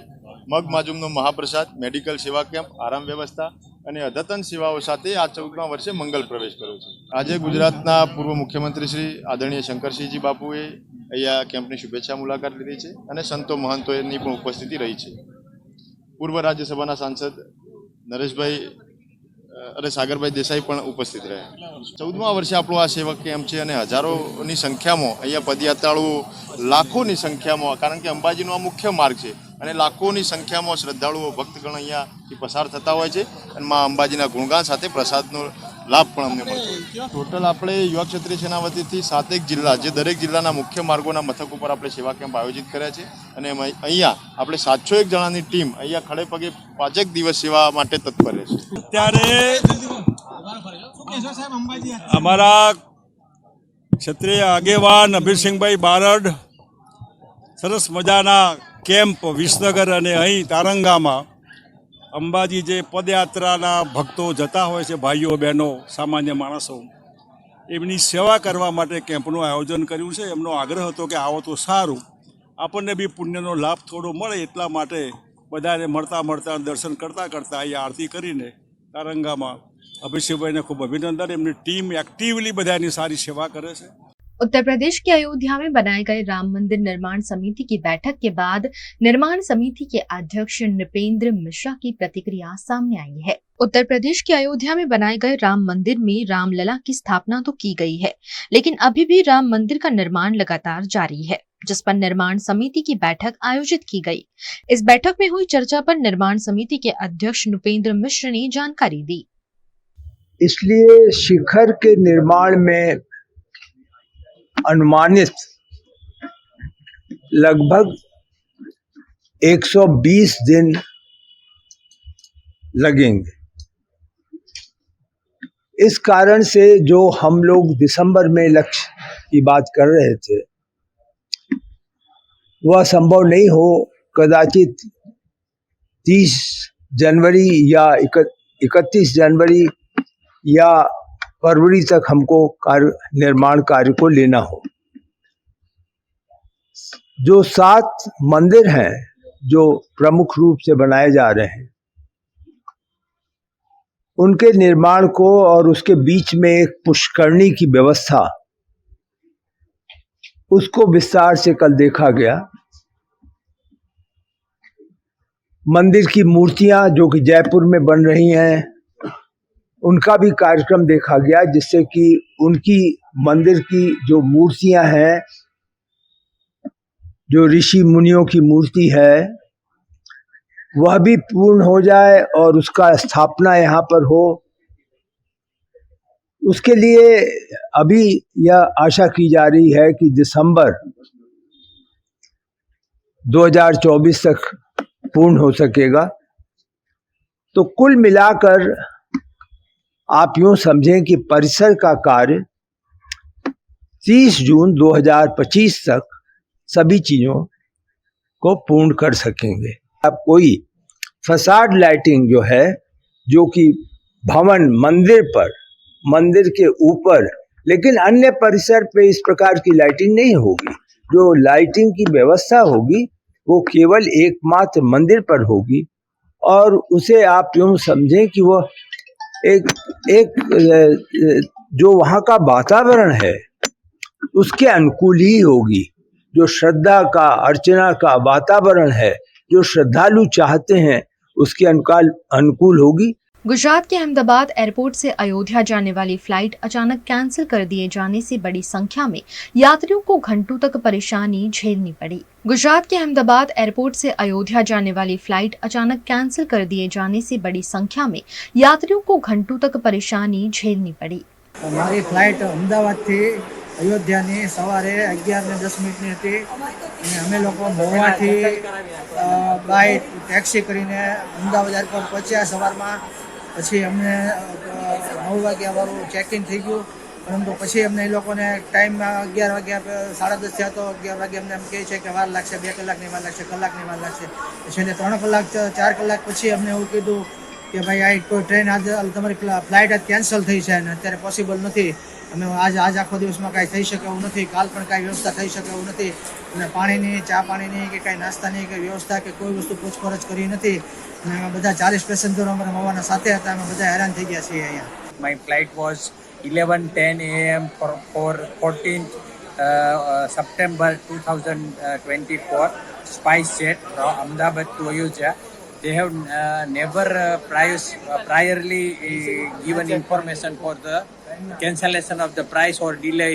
મગ માજુમનો મહાપ્રસાદ, મેડિકલ સેવા કેમ્પ, આરામ વ્યવસ્થા અને અદ્યતન સેવાઓ સાથે આ 14મા વર્ષે મંગલ પ્રવેશ કર્યો છે. આજે ગુજરાતના પૂર્વ મુખ્યમંત્રી શ્રી આદરણીય શંકરસિંહજી બાપુએ અહીંયા કેમ્પની શુભેચ્છા મુલાકાત લીધી છે અને સંતો મહંતોની પણ ઉપસ્થિતિ રહી છે. પૂર્વ રાજ્યસભાના સાંસદ નરેશભાઈ અને સાગરભાઈ દેસાઈ પણ ઉપસ્થિત રહ્યા. 14મા વર્ષે આપણો આ સેવક કેમ્પ છે અને હજારોની સંખ્યામાં અહીંયા પદયાત્રાળુઓ, લાખોની સંખ્યામાં, કારણ કે અંબાજીનો આ મુખ્ય માર્ગ છે અને લાખોની સંખ્યામાં શ્રદ્ધાળુઓ, ભક્તગણ અહીંયાથી પસાર થતા હોય છે અને મા અંબાજીના ગુણગાન સાથે પ્રસાદનો લાભ પણ અમને મળતો હોય. ટોટલ આપણે યુવા ક્ષત્રિય સેના વતીથી 7 જિલ્લા, જે દરેક જિલ્લાના મુખ્ય માર્ગોના મથક ઉપર આપણે સેવા કેમ્પ આયોજિત કર્યા છે અને અહીંયા આપણે 701 જણાની ટીમ અહીંયા ખડે પગે 5 દિવસ સેવા માટે તત્પર રહેશે. ત્યારે અમારા ક્ષત્રિય આગેવાન અભિરસિંહભાઈ બારડ સરસ મજાના કેમ્પ વિસનગર અને અહીં તારંગામાં અંબાજી જે પદયાત્રાના ભક્તો જતા હોય છે, ભાઈઓ બહેનો, સામાન્ય માણસો, એમની સેવા કરવા માટે કેમ્પનું આયોજન કર્યું છે. એમનો આગ્રહ હતો કે આવો તો સારું, આપણને બી પુણ્યનો લાભ થોડો મળે, એટલા માટે બધાને મળતા દર્શન કરતાં અહીંયા આરતી કરીને તારંગામાં અભિષેકભાઈને ખૂબ અભિનંદન. એમની ટીમ एक्टिवली બધાની सारी सेवा करे છે. उत्तर प्रदेश के अयोध्या में बनाए गए राम मंदिर निर्माण समिति की बैठक के बाद निर्माण समिति के अध्यक्ष नृपेंद्र मिश्रा की प्रतिक्रिया सामने आई है. उत्तर प्रदेश के अयोध्या में बनाए गए राम मंदिर में रामलला की स्थापना तो की गई है, लेकिन अभी भी राम मंदिर का निर्माण लगातार जारी है, जिस पर निर्माण समिति की बैठक आयोजित की गई. इस बैठक में हुई चर्चा पर निर्माण समिति के अध्यक्ष नृपेंद्र मिश्र ने जानकारी दी. इसलिए शिखर के निर्माण में अनुमानित लगभग 120 दिन लगेंगे. इस कारण से जो हम लोग दिसंबर में लक्ष्य की बात कर रहे थे वह संभव नहीं हो. कदाचित 30 जनवरी या 31 जनवरी या फरवरी तक हमको निर्माण कार्य को लेना हो. जो 7 मंदिर हैं जो प्रमुख रूप से बनाए जा रहे हैं, उनके निर्माण को और उसके बीच में एक पुष्करणी की व्यवस्था, उसको विस्तार से कल देखा गया. मंदिर की मूर्तियां जो कि जयपुर में बन रही हैं, उनका भी कार्यक्रम देखा गया, जिससे कि उनकी मंदिर की जो मूर्तियां हैं, जो ऋषि मुनियों की मूर्ति है, वह भी पूर्ण हो जाए और उसका स्थापना यहाँ पर हो. उसके लिए अभी यह आशा की जा रही है कि दिसंबर 2024 तक पूर्ण हो सकेगा. तो कुल मिलाकर आप यूं समझें कि परिसर का कार्य 30 जून 2025 तक सभी चीजों को पूर्ण कर सकेंगे. अब कोई फसाड लाइटिंग जो है, जो कि भवन मंदिर पर, मंदिर के ऊपर, लेकिन अन्य परिसर पे इस प्रकार की लाइटिंग नहीं होगी. जो लाइटिंग की व्यवस्था होगी वो केवल एकमात्र मंदिर पर होगी और उसे आप यूं समझें कि वह एक जो वहाँ का वातावरण है उसके अनुकूल ही होगी. जो श्रद्धा का, अर्चना का वातावरण है, जो श्रद्धालु चाहते हैं, उसके अनुकूल होगी. गुजरात के अहमदाबाद एयरपोर्ट से अयोध्या जाने वाली फ्लाइट अचानक कैंसिल कर दिए जाने से बड़ी संख्या में यात्रियों को घंटों तक परेशानी झेलनी पड़ी. गुजरात के अहमदाबाद एयरपोर्ट से अयोध्या जाने वाली फ्लाइट अचानक कैंसिल कर दिए जाने से बड़ी संख्या में यात्रियों को घंटों तक परेशानी झेलनी पड़ी. हमारी फ्लाइट अहमदाबाद थी अयोध्याની સવારે 11:10 હતી અને અમે લોકો મોવાથી બાય ટેક્સી કરીને અમદાવાદ એરપોર્ટ પહોંચ્યા સવારમાં. પછી અમને 9 વાગ્યાવાળું ચેકિંગ થઈ ગયું, પરંતુ પછી અમને એ લોકોને ટાઈમ 11 વાગ્યા 10:30 થયા તો 11 વાગે અમને એમ કહે છે કે વાર લાગશે, 2 કલાકની વાર લાગશે, કલાકની વાર લાગશે. છેલ્લે 3 કલાક 4 કલાક પછી અમને એવું કીધું કે ભાઈ આ કોઈ ટ્રેન આજે તમારી ફ્લાઇટ આજ કેન્સલ થઈ છે અને અત્યારે પોસિબલ નથી, અમે આજ આખો દિવસમાં કાંઈ થઈ શકે એવું નથી, કાલ પણ કાંઈ વ્યવસ્થા થઈ શકે એવું નથી, અને પાણીની ચા પાણીની કે કાંઈ નાસ્તાની કે વ્યવસ્થા કે કોઈ વસ્તુ પૂછપરછ કરી નથી, અને અમે બધા 40 પેસેન્જરો અમારા મવાના સાથે હતા, અમે બધા હેરાન થઈ ગયા છીએ અહીંયા. My flight was 11:10 a.m. for 14th September 2024, SpiceJet from Ahmedabad to Ayodhya. They have never priorly given information for the cancellation of the price or delay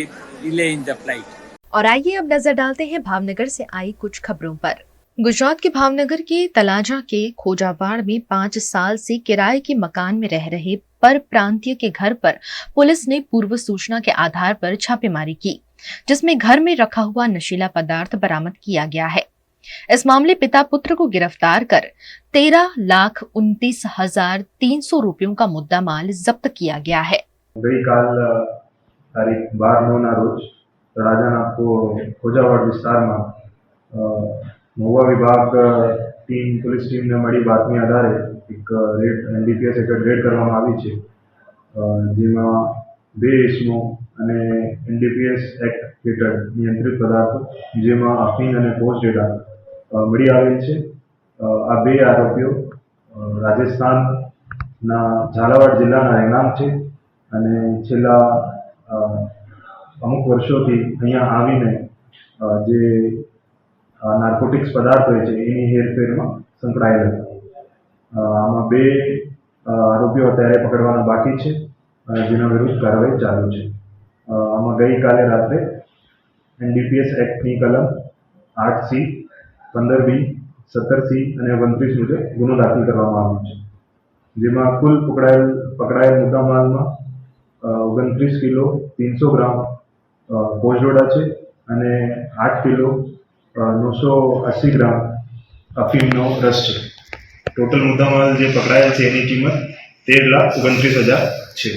in the flight. और आइए अब नजर डालते हैं भावनगर से आई कुछ खबरों पर। गुजरात के भावनगर के तलाजा के खोजावाड़ में 5 साल से किराए के मकान में रह रहे पर प्रांतीय के घर पर पुलिस ने पूर्व सूचना के आधार पर छापेमारी की, जिसमें घर में रखा हुआ नशीला पदार्थ बरामद किया गया है। इस मामले पिता पुत्र को गिरफ्तार कर 13,29,300 रुपयों का मुद्दा माल जब्त किया गया है। ગઈકાલ તારીખ 12/9ના રોજ તળાજાના ખોજાવાડ વિસ્તારમાં મહુવા વિભાગ પોલીસ ટીમને મળી બાતમી આધારે એક NDPS હેઠળ રેડ કરવામાં આવી છે, જેમાં 2 ઇસમો અને NDPS એક્ટ હેઠળ નિયંત્રિત પદાર્થો જેમાં અફીણ અને પોસ્ટ મળી આવેલ છે। આ 2 આરોપીઓ રાજસ્થાનના ઝાલાવાડ જિલ્લાના રહેણાંક છે અને છેલ્લા અમુક વર્ષોથી અહીંયા આવીને જે નાર્કોટિક્સ પદાર્થ હોય છે એની હેરફેરમાં સંકળાયેલા હતા। આમાં 2 આરોપીઓ અત્યારે પકડવાના બાકી છે, જેના વિરુદ્ધ કાર્યવાહી ચાલુ છે। આમાં ગઈકાલે રાત્રે NDPS એક્ટની કલમ 8C, 15B, 17C અને 29 મુજબ ગુનો દાખલ કરવામાં આવ્યો છે, જેમાં કુલ પકડાયેલ મુદ્દામાલમાં 29 કિલો 300 ગ્રામ પોસ્ટડોડા છે અને 8 કિલો 980 ગ્રામ અફીણનો રસ છે। ટોટલ મુદ્દામાલ જે પકડાયેલ છે એની કિંમત 13,29,000 છે।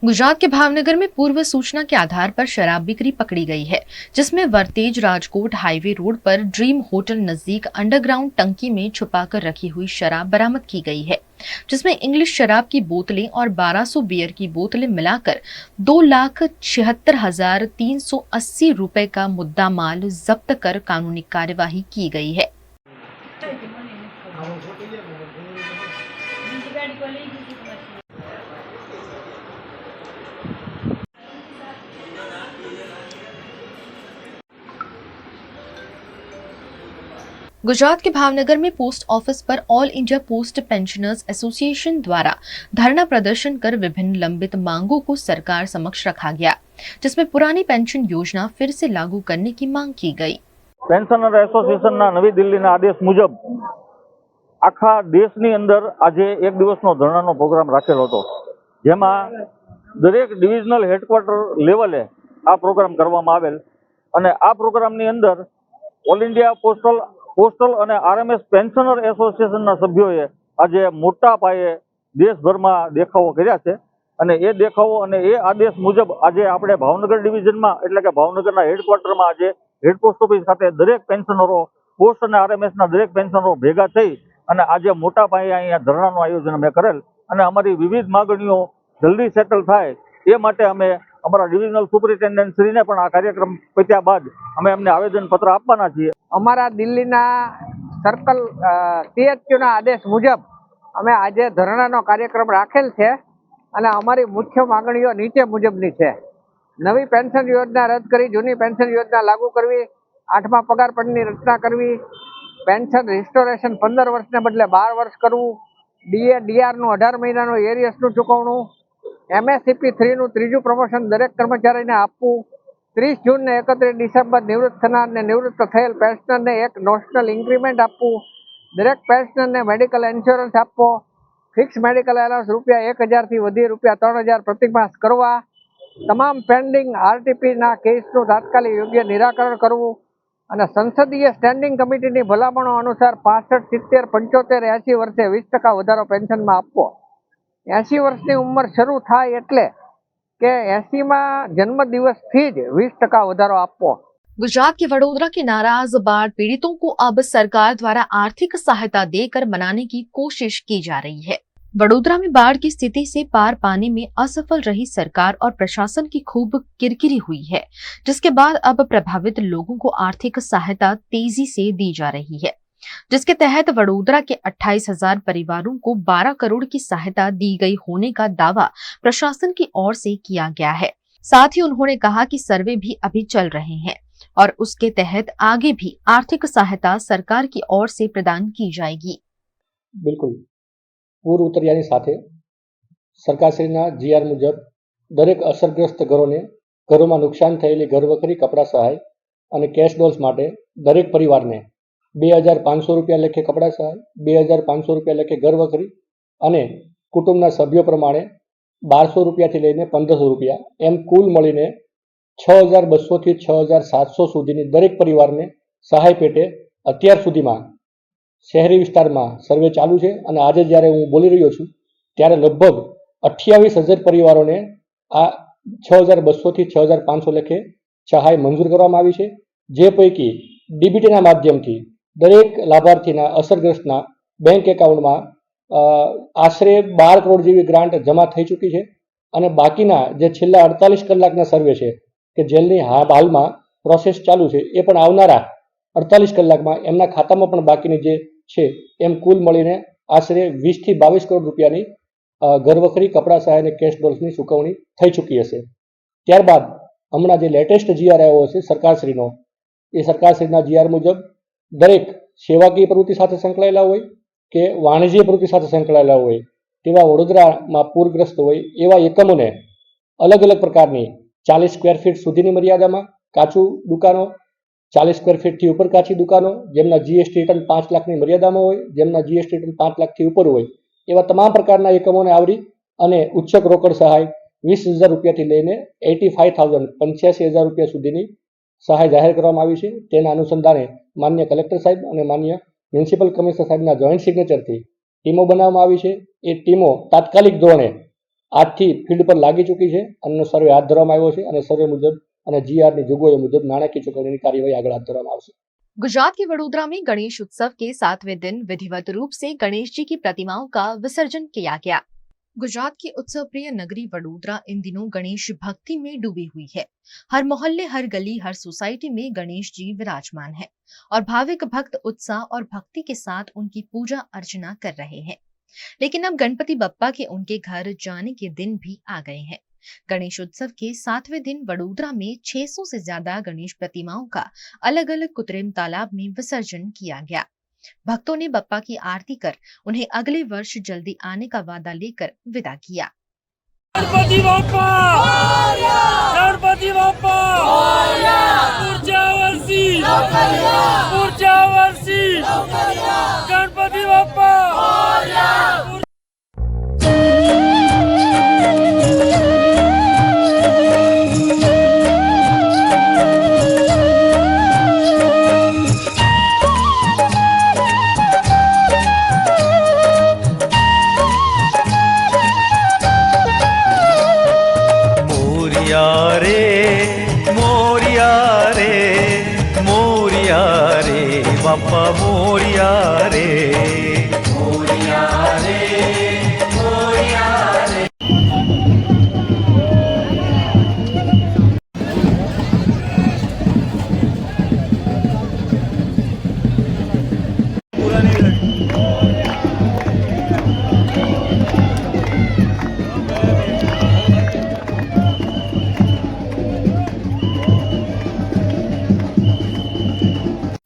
गुजरात के भावनगर में पूर्व सूचना के आधार पर शराब बिक्री पकड़ी गई है, जिसमें वरतेज राजकोट हाईवे रोड पर ड्रीम होटल नजदीक अंडरग्राउंड टंकी में छुपाकर रखी हुई शराब बरामद की गई है, जिसमें इंग्लिश शराब की बोतलें और 1200 बियर की बोतलें मिलाकर 2,76,380 रुपए का मुद्दा माल जब्त कर कानूनी कार्यवाही की गई है। गुजरात के भावनगर में पोस्ट ऑफिस पर all India post pensioners association द्वारा धरना प्रदर्शन कर विभिन्न लंबित मांगों को सरकार समक्ष रखा गया, जिसमें पुरानी पेंशन योजना फिर से लागू करने की मांग की गई। पेंशनर एसोसिएशनના નવી દિલ્હીના આદેશ મુજબ આખા દેશની અંદર આજે એક દિવસનો ધરણાનો પ્રોગ્રામ રાખેલો હતો, જેમાં દરેક ડિવિઝનલ હેડક્વાર્ટર લેવલે આ પ્રોગ્રામ કરવામાં આવેલ અને આ પ્રોગ્રામની અંદર ઓલ ઇન્ડિયા પોસ્ટલ અને RMS પેન્શનર એસોસિએશનના સભ્યોએ આજે મોટા પાયે દેશભરમાં દેખાવો કર્યા છે અને એ દેખાવો અને એ આદેશ મુજબ આજે આપણે ભાવનગર ડિવિઝનમાં એટલે કે ભાવનગરના હેડક્વાર્ટરમાં આજે હેડ પોસ્ટ ઓફિસ ખાતે દરેક પેન્શનરો પોસ્ટ અને RMSના દરેક પેન્શનરો ભેગા થઈ અને આજે મોટા પાયે અહીંયા ધરણાનું આયોજન અમે કરેલ અને અમારી વિવિધ માગણીઓ જલ્દી સેટલ થાય એ માટે અમે અમારા ડિવિઝનલ સુપરિન્ટેન્ડન્ટ શ્રીને પણ આ કાર્યક્રમ પત્યા બાદ અમે અમને આવેદનપત્ર આપવાના છીએ। અમારા દિલ્હીના સર્કલ THQના આદેશ મુજબ અમે આજે ધરણાનો કાર્યક્રમ રાખેલ છે અને અમારી મુખ્ય માંગણીઓ નીચે મુજબની છે। નવી પેન્શન યોજના રદ કરી જૂની પેન્શન યોજના લાગુ કરવી, 8મા પગાર પંચની રચના કરવી, પેન્શન રિસ્ટોરેશન 15 વર્ષને બદલે 12 વર્ષ કરવું, DRનું 18 મહિનાનું એરિયસનું ચૂકવણું, MSCP 3નું 3જું પ્રમોશન દરેક કર્મચારીને આપવું, 30 જૂન ને 31 ડિસેમ્બર નિવૃત્ત થનારને નિવૃત્ત થયેલ પેન્શનરને એક નોશનલ ઇન્ક્રીમેન્ટ આપવું, દરેક પેન્શનરને મેડિકલ ઇન્સ્યોરન્સ આપવો, ફિક્સ મેડિકલ એલાઉન્સ ₹1000 થી વધી ₹3000 પ્રતિમાસ કરવા, તમામ પેન્ડિંગ RTPના કેસનું તાત્કાલિક યોગ્ય નિરાકરણ કરવું અને સંસદીય સ્ટેન્ડિંગ કમિટીની ભલામણો અનુસાર 65, 70, 75, 80 વર્ષે 20% વધારો પેન્શનમાં આપવો। 80 વર્ષની ઉંમર શરૂ થાય એટલે કે 80માં જન્મદિવસથી જ 20% વધારો આપવો। गुजरात के वडोदरा के नाराज बाढ़ पीड़ितों को अब सरकार द्वारा आर्थिक सहायता देकर मनाने की कोशिश की जा रही है। वडोदरा में बाढ़ की स्थिति से पार पाने में असफल रही सरकार और प्रशासन की खूब किरकिरी हुई है, जिसके बाद अब प्रभावित लोगों को आर्थिक सहायता तेजी से दी जा रही है, जिसके तहत वडोदरा के 28,000 परिवारों को 12 करोड़ की सहायता दी गई होने का दावा प्रशासन की ओर से किया गया है। साथ ही उन्होंने कहा कि सर्वे भी अभी चल रहे हैं और उसके तहत आगे भी आर्थिक सहायता सरकार की ओर से प्रदान की जाएगी। बिल्कुल पूर्व उतरियानी साथे सरकारश्रीना जीआर मुजब दरेक असरग्रस्त घरोने घरों नुकसान थयेली घरवखरी कपड़ा सहाय और कैश डॉल्स माटे दरेक परिवार ने 2,500 रुपया लेखे कपड़ा सहाय, 2,500 रुपया लेखे घरवखरी और कुटुंबना सभ्यों प्रमाणे 1200 रुपया थी लईने 1500 रुपया एम कुल मळीने 6,200 થી 6,700 सुधीनी दरेक परिवार ने सहाय पेटे अत्यार सुधीमां शहरी विस्तार में सर्वे चालू है और आज जयरे हूँ बोली रह्यो छूं त्यारे लगभग 28,000 परिवारों ने आ 6,200 થી 6,500 लेखे सहाय मंजूर करवामां आवी छे, जे पैकी डीबीटीना माध्यमथी दरेक लाभार्थीना असरग्रस्तना बैंक एकाउंट में आश्रे 12 करोड़ जेवी ग्रांट जमा थई चूकी है और बाकीना जे छेल्ला 48 कलाकना सर्वे है कि जेलनी हाल में प्रोसेस चालू है ए पण आवनारा 48 कलाकमां एमना खातामां पण बाकीनी जे छे एम कुल मळीने आश्रे 20 થી 22 करोड़ रूपियानी घरवखरी कपड़ा सहाय ने कैश डॉल्सनी चूकवणी थई चूकी हशे। त्यारबाद हमणां जे लेटेस्ट जीआर आव्यो छे सरकारश्रीनो ए सरकारश्रीना जीआर मुजब दरेक सेवाकीय प्रवृत्ति साथे संकळाયેલા होय के वाणिज्य प्रवृत्ति साथे संकळाયેલા होय तेवा वडोदरामां पूरग्रस्त होय एवा एकमोने अलग अलग प्रकारनी 40 स्क्वेर फीट सुधीनी मर्यादामां काचू दुकानो 40 स्क्वेर फीट थी ऊपर काची दुकानों जेमना जीएसटी रिटर्न 5 लाख की मर्यादा में होय जेमना जीएसटी रिटर्न 5 लाख थी ऊपर होय एवा तमाम प्रकारना एकमोने आवरी अने उच्चक रोकड़ सहाय 20,000 रुपया थी लईने 85,000 रुपया सुधीनी सहाय जाहिर करवामां आवी छे। तेना अनुसंधाने माननीय कलेक्टर साहेब और माननीय म्युनिसिपल कमिश्नर साहेबना जोइंट सिग्नेचर थी टीमों बनाववामां आवी छे। ए टीमों तात्कालिक धोरणे આજથી ફિલ્ડ પર લાગી ચૂકી છે અને સર્વે હાથ ધરવામાં આવ્યો છે અને સર્વે મુજબ અને જીઆરની જોગવાઈઓ મુજબ નાણાકીય ચૂકવણીની કાર્યવાહી આગળ હાથ ધરવામાં આવશે। गुजरात के वडोदरा में गणेश उत्सव के 7वें दिन विधिवत रूप से गणेश जी की प्रतिमाओं का विसर्जन किया गया। गुजरात की उत्सव प्रिय नगरी वडोदरा इन दिनों गणेश भक्ति में डूबी हुई है। हर मोहल्ले, हर गली, हर सोसाइटी में गणेश जी विराजमान है और भाविक भक्त उत्साह और भक्ति के साथ उनकी पूजा अर्चना कर रहे हैं। लेकिन अब गणपति बप्पा के उनके घर जाने के दिन भी आ गए हैं। गणेश उत्सव के 7वें दिन वडोदरा में 600 से ज्यादा गणेश प्रतिमाओं का अलग अलग कृत्रिम तालाब में विसर्जन किया गया। भक्तों ने बप्पा की आरती कर उन्हें अगले वर्ष जल्दी आने का वादा लेकर विदा किया। गणपति बाप्पा गणपति बाप्पा पुढच्या वर्षी गणपति बाप्पा बाप्पा मोरिया रे मोरिया रे मोरिया रे।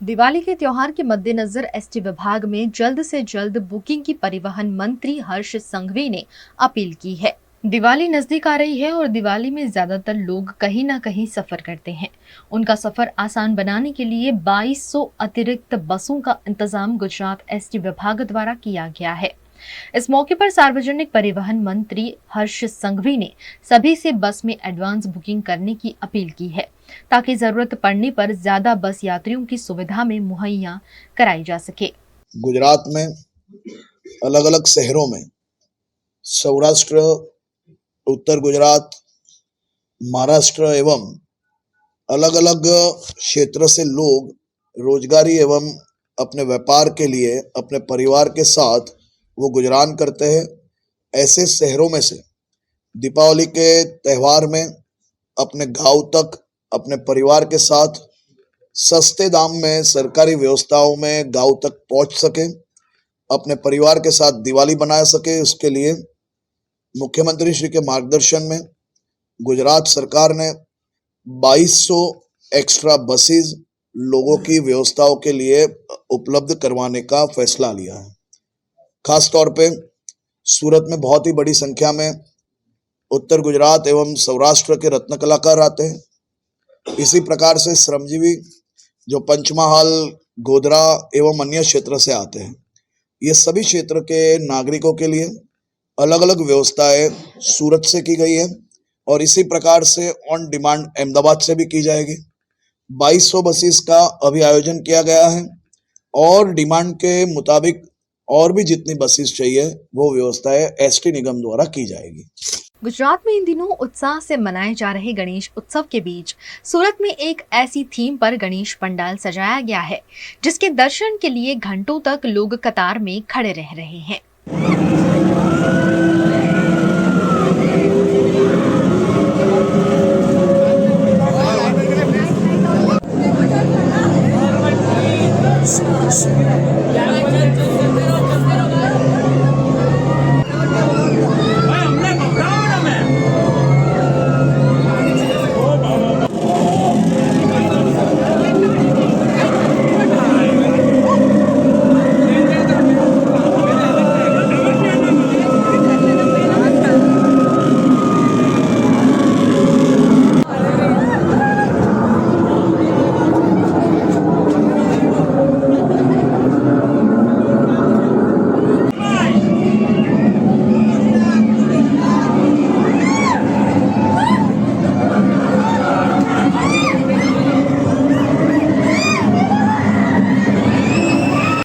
दिवाली के त्योहार के मद्देनजर एसटी विभाग में जल्द से जल्द बुकिंग की परिवहन मंत्री हर्ष संघवी ने अपील की है। दिवाली नजदीक आ रही है और दिवाली में ज्यादातर लोग कहीं ना कहीं सफर करते हैं। उनका सफर आसान बनाने के लिए 2200 अतिरिक्त बसों का इंतजाम गुजरात एसटी विभाग द्वारा किया गया है। इस मौके पर सार्वजनिक परिवहन मंत्री हर्ष संघवी ने सभी से बस में एडवांस बुकिंग करने की अपील की है ताकि जरूरत पड़ने पर ज्यादा बस यात्रियों की सुविधा में मुहैया कराई जा सके। गुजरात में अलग अलग शहरों में सौराष्ट्र, उत्तर गुजरात, महाराष्ट्र एवं अलग अलग क्षेत्र से लोग रोजगारी एवं अपने व्यापार के लिए अपने परिवार के साथ वो गुजरान करते हैं। ऐसे शहरों में से दीपावली के त्यौहार में अपने गांव तक अपने परिवार के साथ सस्ते दाम में सरकारी व्यवस्थाओं में गांव तक पहुंच सके, अपने परिवार के साथ दिवाली बना सके, उसके लिए मुख्यमंत्री श्री के मार्गदर्शन में गुजरात सरकार ने 2200 एक्स्ट्रा बसेस लोगों की व्यवस्थाओं के लिए उपलब्ध करवाने का फैसला लिया है। खास तौर पे सूरत में बहुत ही बड़ी संख्या में उत्तर गुजरात एवं सौराष्ट्र के रत्न कलाकार आते हैं। इसी प्रकार से श्रमजीवी जो पंचमहाल, गोधरा एवं अन्य क्षेत्र से आते हैं, ये सभी क्षेत्र के नागरिकों के लिए अलग अलग व्यवस्थाएं सूरत से की गई है और इसी प्रकार से ऑन डिमांड अहमदाबाद से भी की जाएगी। 2200 बसेस का अभी आयोजन किया गया है और डिमांड के मुताबिक और भी जितनी बसेस चाहिए वो व्यवस्थाएं एसटी निगम द्वारा की जाएगी। गुजरात में इन दिनों उत्साह से मनाए जा रहे गणेश उत्सव के बीच सूरत में एक ऐसी थीम पर गणेश पंडाल सजाया गया है जिसके दर्शन के लिए घंटों तक लोग कतार में खड़े रह रहे हैं।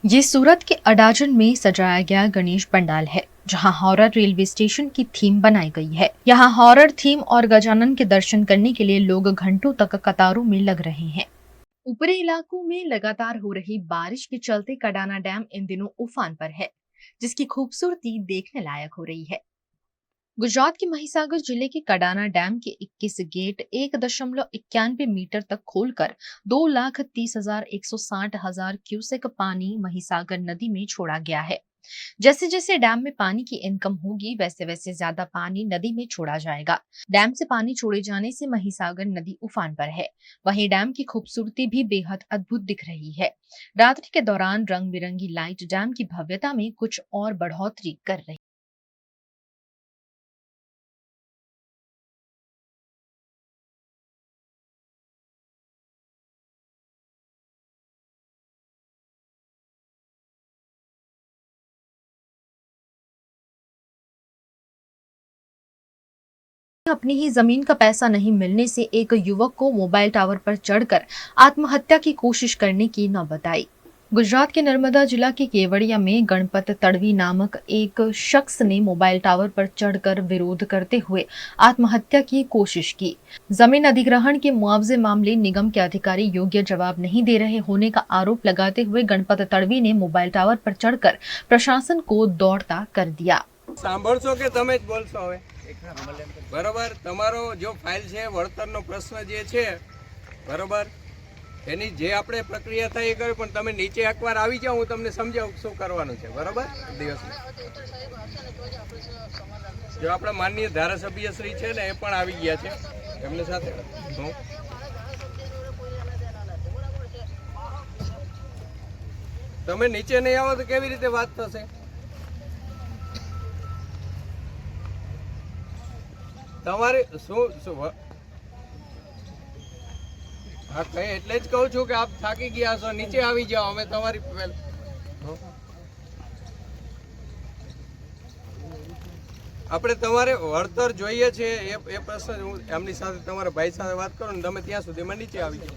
ये सूरत के अडाजन में सजाया गया गणेश पंडाल है, जहां हॉरर रेलवे स्टेशन की थीम बनाई गई है। यहाँ हॉरर थीम और गजानन के दर्शन करने के लिए लोग घंटों तक कतारों में लग रहे हैं। ऊपरी इलाकों में लगातार हो रही बारिश के चलते कडाना डैम इन दिनों उफान पर है, जिसकी खूबसूरती देखने लायक हो रही है। गुजरात के महिसागर जिले के कडाना डैम के 21 गेट 1.91 मीटर तक खोलकर 2,30,160 क्यूसेक पानी महिसागर नदी में छोड़ा गया है। जैसे जैसे डैम में पानी की इनकम होगी वैसे वैसे ज्यादा पानी नदी में छोड़ा जाएगा। डैम से पानी छोड़े जाने से महिसागर नदी उफान पर है। वहीं डैम की खूबसूरती भी बेहद अद्भुत दिख रही है। रात्रि के दौरान रंग बिरंगी लाइट डैम की भव्यता में कुछ और बढ़ोतरी कर रही। अपनी ही जमीन का पैसा नहीं मिलने से एक युवक को मोबाइल टावर पर चढ़कर आत्महत्या की कोशिश करने की नौबत आई। गुजरात के नर्मदा जिला के केवड़िया में गणपत तड़वी नामक एक शख्स ने मोबाइल टावर पर चढ़कर विरोध करते हुए आत्महत्या की कोशिश की। जमीन अधिग्रहण के मुआवजे मामले निगम के अधिकारी योग्य जवाब नहीं दे रहे होने का आरोप लगाते हुए गणपत तड़वी ने मोबाइल टावर पर चढ़कर प्रशासन को दौड़ता कर दिया। સાંભળશો કે તમે જ બોલશો હવે? બરોબર, તમારો જો ફાઇલ છે વળતરનો પ્રશ્ન જે છે બરોબર એની જે આપણે પ્રક્રિયા થાય એ કરે, પણ તમે નીચે એકવાર આવી જાઓ, હું તમને સમજાવું શું કરવાનું છે બરોબર દિવસમાં। જો આપણા માનનીય ધારાસભ્ય શ્રી છે ને એ પણ આવી ગયા છે એમને સાથે હું તમે નીચે નહીં આવો તો કેવી રીતે વાત થશે? તમારે શું હા કઈ એટલે જ કહું છું કે આપ થાકી ગયા છો, નીચે આવી જાઓ, અમે તમારી આપણે તમારે વળતર જોઈએ છે એ પ્રશ્ન હું એમની સાથે તમારા ભાઈ સાથે વાત કરું ને તમે ત્યાં સુધીમાં નીચે આવી જાઓ।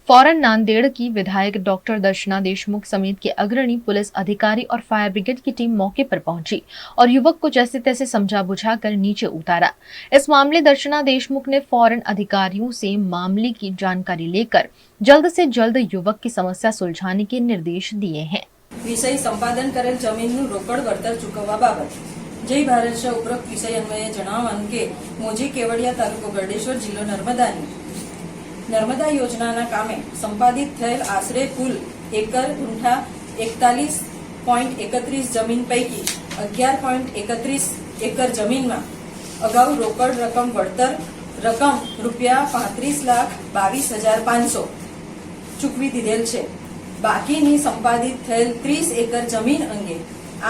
फौरन नांदेड़ की विधायक डॉक्टर दर्शना देशमुख समेत के अग्रणी पुलिस अधिकारी और फायर ब्रिगेड की टीम मौके पर पहुंची और युवक को जैसे तैसे समझा बुझाकर नीचे उतारा। इस मामले दर्शना देशमुख ने फौरन अधिकारियों से मामले की जानकारी लेकर जल्द से जल्द युवक की समस्या सुलझाने के निर्देश दिए हैं। વિષય સંપાદન કરેલ જમીનનું રોકડ વળતર ચૂકવવા બાબત. જય ભારત શાહ ઉપરોક્ત વિષય અન્વયે જણાવવાનું કે મોજી કેવડિયા તાલુકો ગરડેશ્વર જિલ્લો નર્મદાની નર્મદા યોજનાના કામે સંપાદિત થયેલ આશરે કુલ એકર ગુંઠા 41.31 જમીન પૈકી 11.31 એકર જમીનમાં અગાઉ રોકડ રકમ વળતર રકમ ₹35,22,500 ચૂકવી દીધેલ છે. બાકીની સંપાદિત થયેલ 30 એકર જમીન અંગે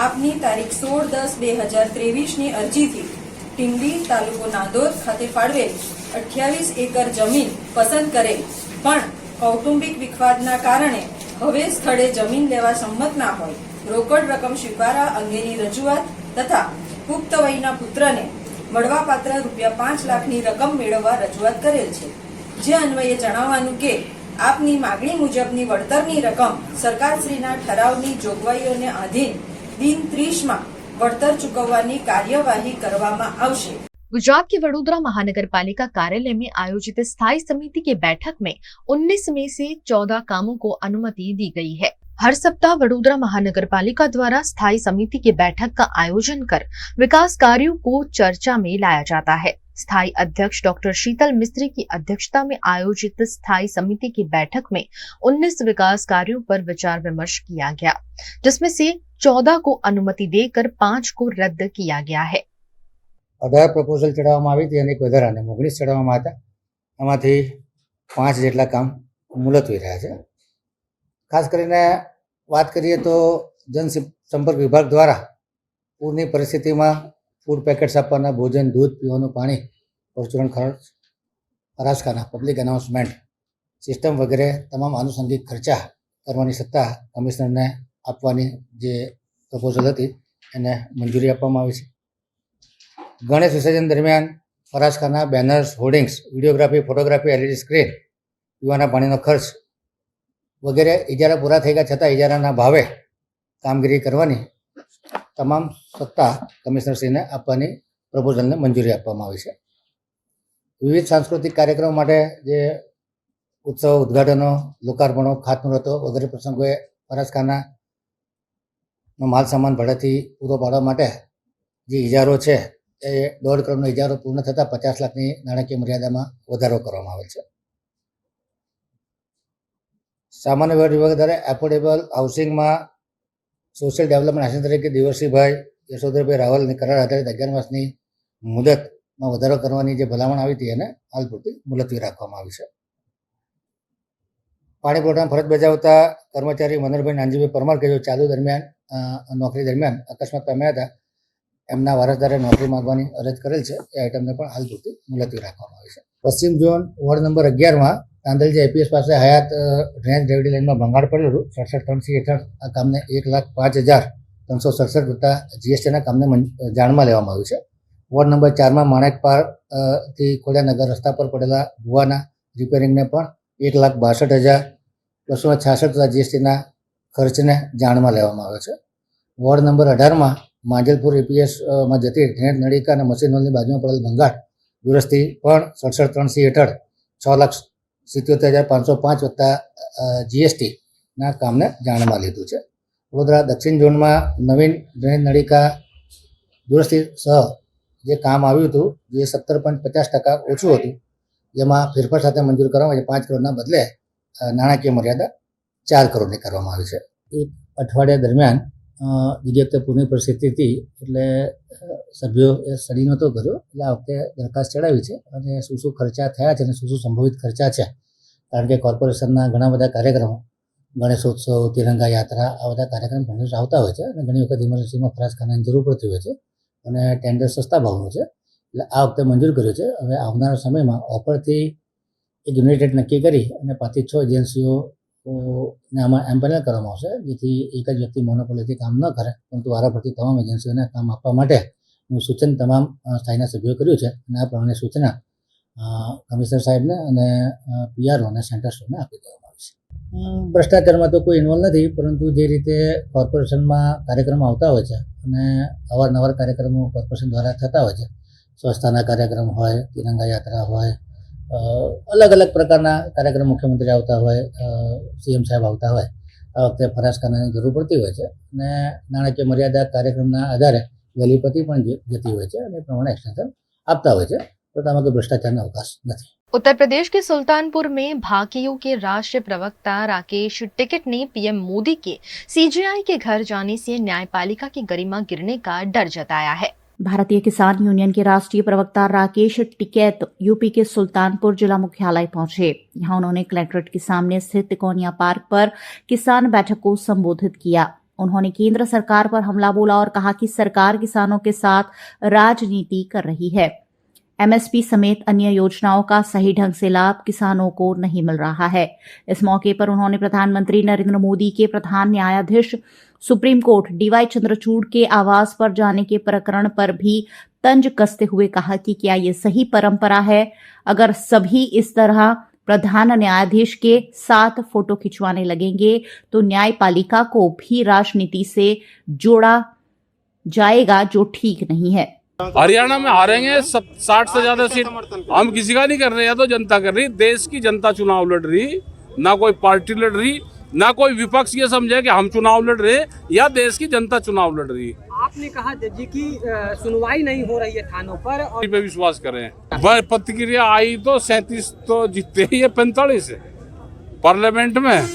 આપની તારીખ 16/10/2023ની અરજીથી ટીંબી તાલુકો નાદોદ ખાતે ફાળવેલ 28 એકર જમીન પસંદ કરેલ પણ કૌટુંબિક વિખવાદના કારણે હવે સ્થળે જમીન લેવા સંમત ના હોય રોકડ રકમ સ્વીકારવા અંગેની રજૂઆત તથા પુખ્ત વયના પુત્રને મળવાપાત્ર ₹5 લાખની રકમ મેળવવા રજૂઆત કરેલ છે. જે અન્વયે જણાવવાનું કે આપની માગણી મુજબની વળતરની રકમ સરકારશ્રીના ઠરાવની જોગવાઈઓને આધીન दिन 30 वળતર चुकवવાની कार्यवाही કરવામાં આવશે. गुजरात के वडोदरा महानगर पालिका कार्यालय में आयोजित स्थायी समिति की बैठक में 19 में से 14 कामों को अनुमति दी गई है. हर सप्ताह वडोदरा महानगर पालिका द्वारा स्थायी समिति की बैठक का आयोजन कर विकास कार्यों को चर्चा में लाया जाता है. स्थायी अध्यक्ष डॉक्टर शीतल मिस्त्री की अध्यक्षता में आयोजित स्थायी समिति की बैठक में 19 विकास कार्यों पर विचार विमर्श किया गया, जिसमें से 14 को अनुमति देकर 5 को रद्द किया गया है. 18 प्रपोजल चढ़ावવામાં આવી હતી અને એક વધારાને 19 ચડાવવામાં હતા. એમાંથી 5 જેટલા કામ મુલતવી રહ્યા છે. ખાસ કરીને વાત કરીએ તો જનસંપર્ક વિભાગ દ્વારા પૂરની પરિસ્થિતિમાં ફૂડ પેકેટ્સ આપવાના, ભોજન, દૂધ, પીવાનું પાણી, પરચુરણ ખર્ચ, હરાસખાના, પબ્લિક અનાઉન્સમેન્ટ સિસ્ટમ વગેરે તમામ આનુષંગિક ખર્ચા કરવાની સત્તા કમિશનરને આપવાની જે પ્રપોઝલ હતી એને મંજૂરી આપવામાં આવી છે. ગણેશ વિસર્જન દરમિયાન ફરાસખાના, banners, hoardings, videography, photography, LED screen, પીવાના પાણીનો ખર્ચ વગેરે ઇજારા પૂરા થઈ ગયા છતાં ઇજારાના ભાવે કામગીરી કરવાની તમામ સત્તા કમિશનરશ્રીને આપવાની પ્રપોઝલને મંજૂરી આપવામાં આવી છે. વિવિધ સાંસ્કૃતિક કાર્યક્રમો માટે જે ઉત્સવ, ઉદ્ઘાટનો, લોકાર્પણો, ખાતમુહૂર્તો વગેરે પ્રસંગોએ ફરાસખાનાનો માલ સામાન ભાડાથી પૂરો પાડવા માટે જે ઇજારો છે એ 1.5 કરોડનો ઇજારો પૂર્ણ થતાં 50 લાખની નાણાકીય મર્યાદામાં વધારો કરવામાં આવેલ છે. સામાન્ય વહીવટ વિભાગ દ્વારા એફોર્ડેબલ હાઉસિંગમાં સોશિયલ ડેવલપમેન્ટ આસિસ્ટન્ટ તરીકે દેવરસિંહભાઈ યશોધરભાઈ રાવલની કરાર આધારિત 11 માસની મુદતમાં વધારો કરવાની જે ભલામણ આવી હતી એને હાલ પૂરતી મુલતવી રાખવામાં આવી છે. પાણી પુરવઠામાં ફરજ બજાવતા કર્મચારી મનોહરભાઈ નાનજીભાઈ પરમાર કે જો ચાલુ નોકરી દરમિયાન અકસ્માત પામ્યા હતા, એમના વારસદારે નોકરી માંગવાની અરજ કરેલ છે. એ આઇટમને પણ હાલ પૂરતી મુલતવી રાખવામાં આવી છે. પશ્ચિમ ઝોન વોર્ડ નંબર 11માં તાંદલજી આઈપીએસ પાસે હયાત ડ્રેનેજ ગ્રેવિટી લાઇનમાં ભંગાણ પડેલું 67 હેઠળ આ કામને 1,05,367 વત્તા જીએસટીના કામને જાણમાં લેવામાં આવ્યું છે. વોર્ડ નંબર 4માં માણેકપાળથી ખોડિયાનગર રસ્તા પર પડેલા ભુવાના રિપેરિંગને પણ 1,62,266 વત્તા જીએસટીના ખર્ચને જાણમાં લેવામાં આવ્યો છે. વોર્ડ નંબર 18માં માંજલપુર એપીએસમાં જતી ડ્રેનેજ નળિકા અને મશીન હોલની બાજુમાં પડેલ ભંગાણ દુરસ્તી પણ 67 હેઠળ 6,77,505 વત્તા જીએસટીના કામને જાણમાં લીધું છે. વડોદરા દક્ષિણ ઝોનમાં નવીન ડ્રેનેજ નળિકા દુરસ્તી સહ જે કામ આવ્યું હતું જે 17.50% ઓછું હતું, જેમાં ફેરફાર સાથે મંજૂર કરવામાં 5 કરોડના બદલે નાણાકીય મર્યાદા 4 કરોડની કરવામાં આવી છે. એક અઠવાડિયા દરમિયાન જે વખતે પૂરની પરિસ્થિતિ હતી એટલે સભ્યો એ સ્ટડી નહોતો કર્યો, એટલે આ વખતે દરખાસ્ત ચડાવી છે અને શું ખર્ચા થયા છે અને શું સંભવિત ખર્ચા છે. કારણ કે કોર્પોરેશનના ઘણા બધા કાર્યક્રમો, ગણેશોત્સવ, તિરંગા યાત્રા, આ બધા કાર્યક્રમ ઘણી આવતા હોય છે અને ઘણી વખત ઇમરજન્સીમાં ફરાસખાનાની જરૂર પડતી હોય છે અને ટેન્ડર સસ્તા ભાવનું છે. એટલે આ વખતે મંજૂર કર્યું છે. હવે આવનારા સમયમાં ઓફરથી એક યુનિટ રેટ નક્કી કરી અને 5 થી 6 એજન્સીઓને આમાં એમ્પેનલ કરવામાં આવશે, જેથી એક જ વ્યક્તિ મોનોપોલીથી કામ ન કરે, પરંતુ વારાફરતી તમામ એજન્સીઓને કામ આપવા માટે હું સૂચન તમામ સ્થાયીના સભ્યોએ કર્યું છે અને આ પ્રમાણે સૂચના કમિશનર સાહેબને અને પીઆરઓ અને સેન્ટર્સને આપી દેવામાં આવી છે. ભ્રષ્ટાચારમાં તો કોઈ ઇન્વોલ્વ નથી, પરંતુ જે રીતે કોર્પોરેશનમાં કાર્યક્રમો આવતા હોય છે અને અવારનવાર કાર્યક્રમો કોર્પોરેશન દ્વારા થતા હોય છે, સ્વચ્છતાના કાર્યક્રમ હોય, તિરંગા યાત્રા હોય, અલગ અલગ પ્રકારના કાર્યક્રમ મુખ્યમંત્રી આવતા હોય, સીએમ સાહેબ આવતા હોય, આ વખતે ફરાશ કરવાની જરૂર પડતી હોય છે અને નાણાકીય મર્યાદા કાર્યક્રમના આધારે વહેલી પતી પણ જતી હોય છે અને એ પ્રમાણે એક્સટેન્શન આપતા હોય છે, તો તેમાં કોઈ ભ્રષ્ટાચારનો અવકાશ નથી। उत्तर प्रदेश के सुल्तानपुर में भाकियू के राष्ट्रीय प्रवक्ता राकेश टिकैत ने पीएम मोदी के सीजेआई के घर जाने से न्यायपालिका की गरिमा गिरने का डर जताया है। भारतीय किसान यूनियन के राष्ट्रीय प्रवक्ता राकेश टिकैत यूपी के सुल्तानपुर जिला मुख्यालय पहुंचे। यहां उन्होंने कलेक्ट्रेट के सामने स्थित तिकोनिया पार्क पर किसान बैठक को संबोधित किया। उन्होंने केंद्र सरकार पर हमला बोला और कहा कि सरकार किसानों के साथ राजनीति कर रही है। एमएसपी समेत अन्य योजनाओं का सही ढंग से लाभ किसानों को नहीं मिल रहा है। इस मौके पर उन्होंने प्रधानमंत्री नरेंद्र मोदी के प्रधान न्यायाधीश सुप्रीम कोर्ट डीवाई चंद्रचूड़ के आवास पर जाने के प्रकरण पर भी तंज कसते हुए कहा कि क्या ये सही परंपरा है? अगर सभी इस तरह प्रधान न्यायाधीश के साथ फोटो खिंचवाने लगेंगे तो न्यायपालिका को भी राजनीति से जोड़ा जाएगा, जो ठीक नहीं है। हरियाणा में हारेंगे 60 से ज्यादा सीट, हम किसी का नहीं कर रहे, या तो जनता कर रही, देश की जनता चुनाव लड़ रही, ना कोई पार्टी लड़ रही, ना कोई विपक्ष ये समझे कि हम चुनाव लड़ रहे या देश की जनता चुनाव लड़ रही। आपने कहा जज की सुनवाई नहीं हो रही है थानों पर, और पे विश्वास करें। प्रतिक्रिया आई तो 37 तो जीतते ही है, 45 है पार्लियामेंट में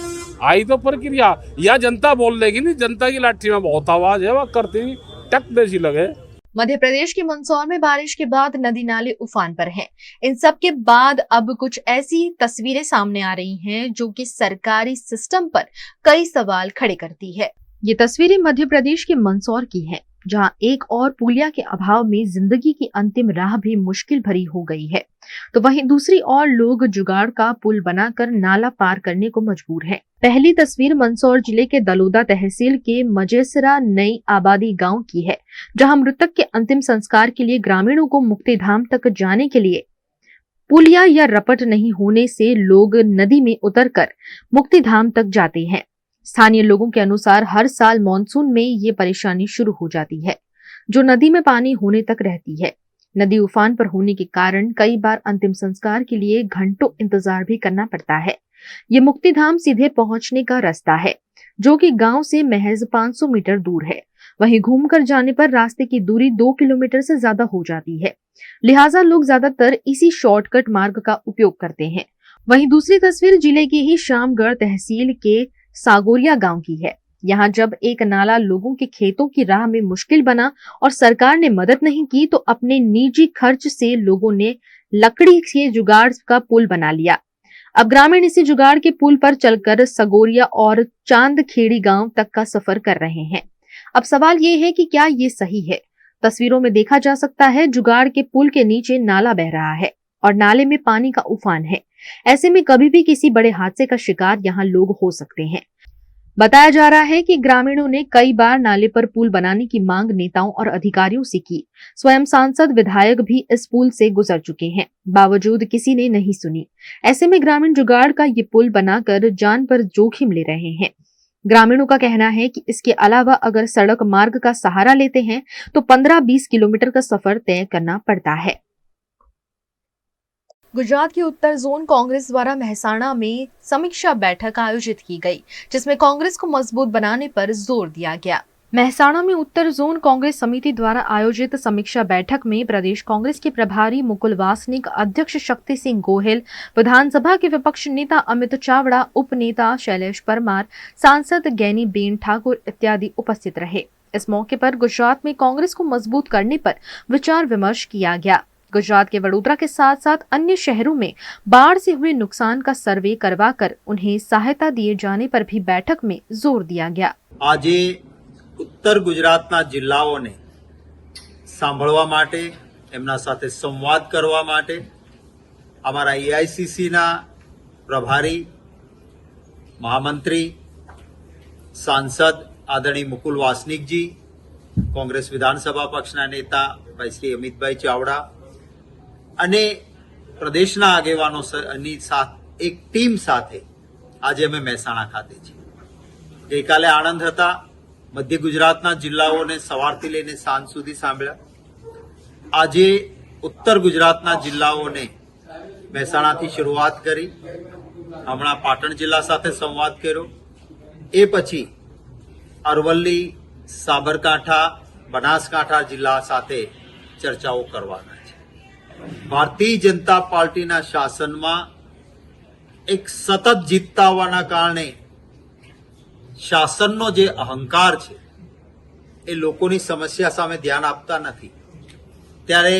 आई तो प्रक्रिया, या जनता बोल देगी नहीं, जनता की लाठी में बहुत आवाज है, वह करती टक देसी लगे। मध्य प्रदेश के मंदसौर में बारिश के बाद नदी नाले उफान पर हैं। इन सब के बाद अब कुछ ऐसी तस्वीरें सामने आ रही हैं जो कि सरकारी सिस्टम पर कई सवाल खड़े करती है। ये तस्वीरें मध्य प्रदेश के मंदसौर की हैं, जहां एक और पुलिया के अभाव में जिंदगी की अंतिम राह भी मुश्किल भरी हो गई है, तो वहीं दूसरी ओर लोग जुगाड़ का पुल बनाकर नाला पार करने को मजबूर हैं। पहली तस्वीर मंदसौर जिले के दलोदा तहसील के मजेसरा नई आबादी गांव की है, जहां मृतक के अंतिम संस्कार के लिए ग्रामीणों को मुक्तिधाम तक जाने के लिए पुलिया या रपट नहीं होने से लोग नदी में उतरकर मुक्तिधाम तक जाते हैं। स्थानीय लोगों के अनुसार हर साल मानसून में ये परेशानी शुरू हो जाती है, जो नदी में पानी होने तक रहती है। नदी उफान पर होने के कारण कई बार अंतिम संस्कार के लिए घंटों इंतजार भी करना पड़ता है। ये मुक्तिधाम सीधे पहुंचने का रास्ता है, जो कि गांव से महज 500 मीटर दूर है। वहीं घूमकर जाने पर रास्ते की दूरी 2 किलोमीटर से ज्यादा हो जाती है, लिहाजा लोग ज्यादातर इसी शॉर्टकट मार्ग का उपयोग करते हैं। वहीं दूसरी तस्वीर जिले की ही शामगढ़ तहसील के सागोरिया गांव की है। यहाँ जब एक नाला लोगों के खेतों की राह में मुश्किल बना और सरकार ने मदद नहीं की, तो अपने निजी खर्च से लोगों ने लकड़ी के जुगाड़ का पुल बना लिया। अब ग्रामीण इसी जुगाड़ के पुल पर चलकर सगोरिया और चांदखेड़ी गांव तक का सफर कर रहे हैं। अब सवाल ये है कि क्या ये सही है? तस्वीरों में देखा जा सकता है जुगाड़ के पुल के नीचे नाला बह रहा है और नाले में पानी का उफान है। ऐसे में कभी भी किसी बड़े हादसे का शिकार यहाँ लोग हो सकते हैं। बताया जा रहा है कि ग्रामीणों ने कई बार नाले पर पुल बनाने की मांग नेताओं और अधिकारियों से की। स्वयं सांसद विधायक भी इस पुल से गुजर चुके हैं, बावजूद किसी ने नहीं सुनी। ऐसे में ग्रामीण जुगाड़ का ये पुल बनाकर जान पर जोखिम ले रहे हैं। ग्रामीणों का कहना है कि इसके अलावा अगर सड़क मार्ग का सहारा लेते हैं तो 15-20 किलोमीटर का सफर तय करना पड़ता है। गुजरात की उत्तर जोन कांग्रेस द्वारा मेहसाणा में समीक्षा बैठक आयोजित की गई, जिसमें कांग्रेस को मजबूत बनाने पर जोर दिया गया। मेहसाणा में उत्तर जोन कांग्रेस समिति द्वारा आयोजित समीक्षा बैठक में प्रदेश कांग्रेस के प्रभारी मुकुल वासनिक, अध्यक्ष शक्ति सिंह गोहिल, विधानसभा के विपक्ष नेता अमित चावड़ा, उप नेता शैलेश परमार, सांसद गैनी बेन ठाकुर इत्यादि उपस्थित रहे। इस मौके पर गुजरात में कांग्रेस को मजबूत करने पर विचार विमर्श किया गया। गुजरात के वडोदरा के साथ साथ अन्य शहरों में बाढ़ से हुए नुकसान का सर्वे करवाकर उन्हें सहायता दिए जाने पर भी बैठक में जोर दिया गया। आज उत्तर गुजरातना जिल्लाओने सांभळवा माटे, एमना साथे संवाद करवा माटे अमारा एआईसीसी ना प्रभारी, महामंत्री, सांसद आदरणीय मुकुल वासनिक जी, कांग्रेस विधानसभा पक्षना नेता भाई श्री अमितभाई चावड़ा અને પ્રદેશના આગેવાનોની સાથ એક ટીમ સાથે આજે અમે મહેસાણા ખાતે છીએ। ગઈકાલે આણંદ હતા, મધ્ય ગુજરાતના જિલ્લાઓને સવારથી લઈને સાંજ સુધી સાંભળ્યા। આજે ઉત્તર ગુજરાતના જિલ્લાઓને મહેસાણાથી શરૂઆત કરી, હમણાં પાટણ જિલ્લા સાથે સંવાદ કર્યો, એ પછી અરવલ્લી, સાબરકાંઠા, બનાસકાંઠા જિલ્લા સાથે ચર્ચાઓ કરવાના છે. ભારતીય જનતા પાર્ટીના શાસનમાં એક સતત જીતતા હોવાના કારણે શાસનનો જે અહંકાર છે એ લોકોની સમસ્યા સામે ધ્યાન આપતા નથી. ત્યારે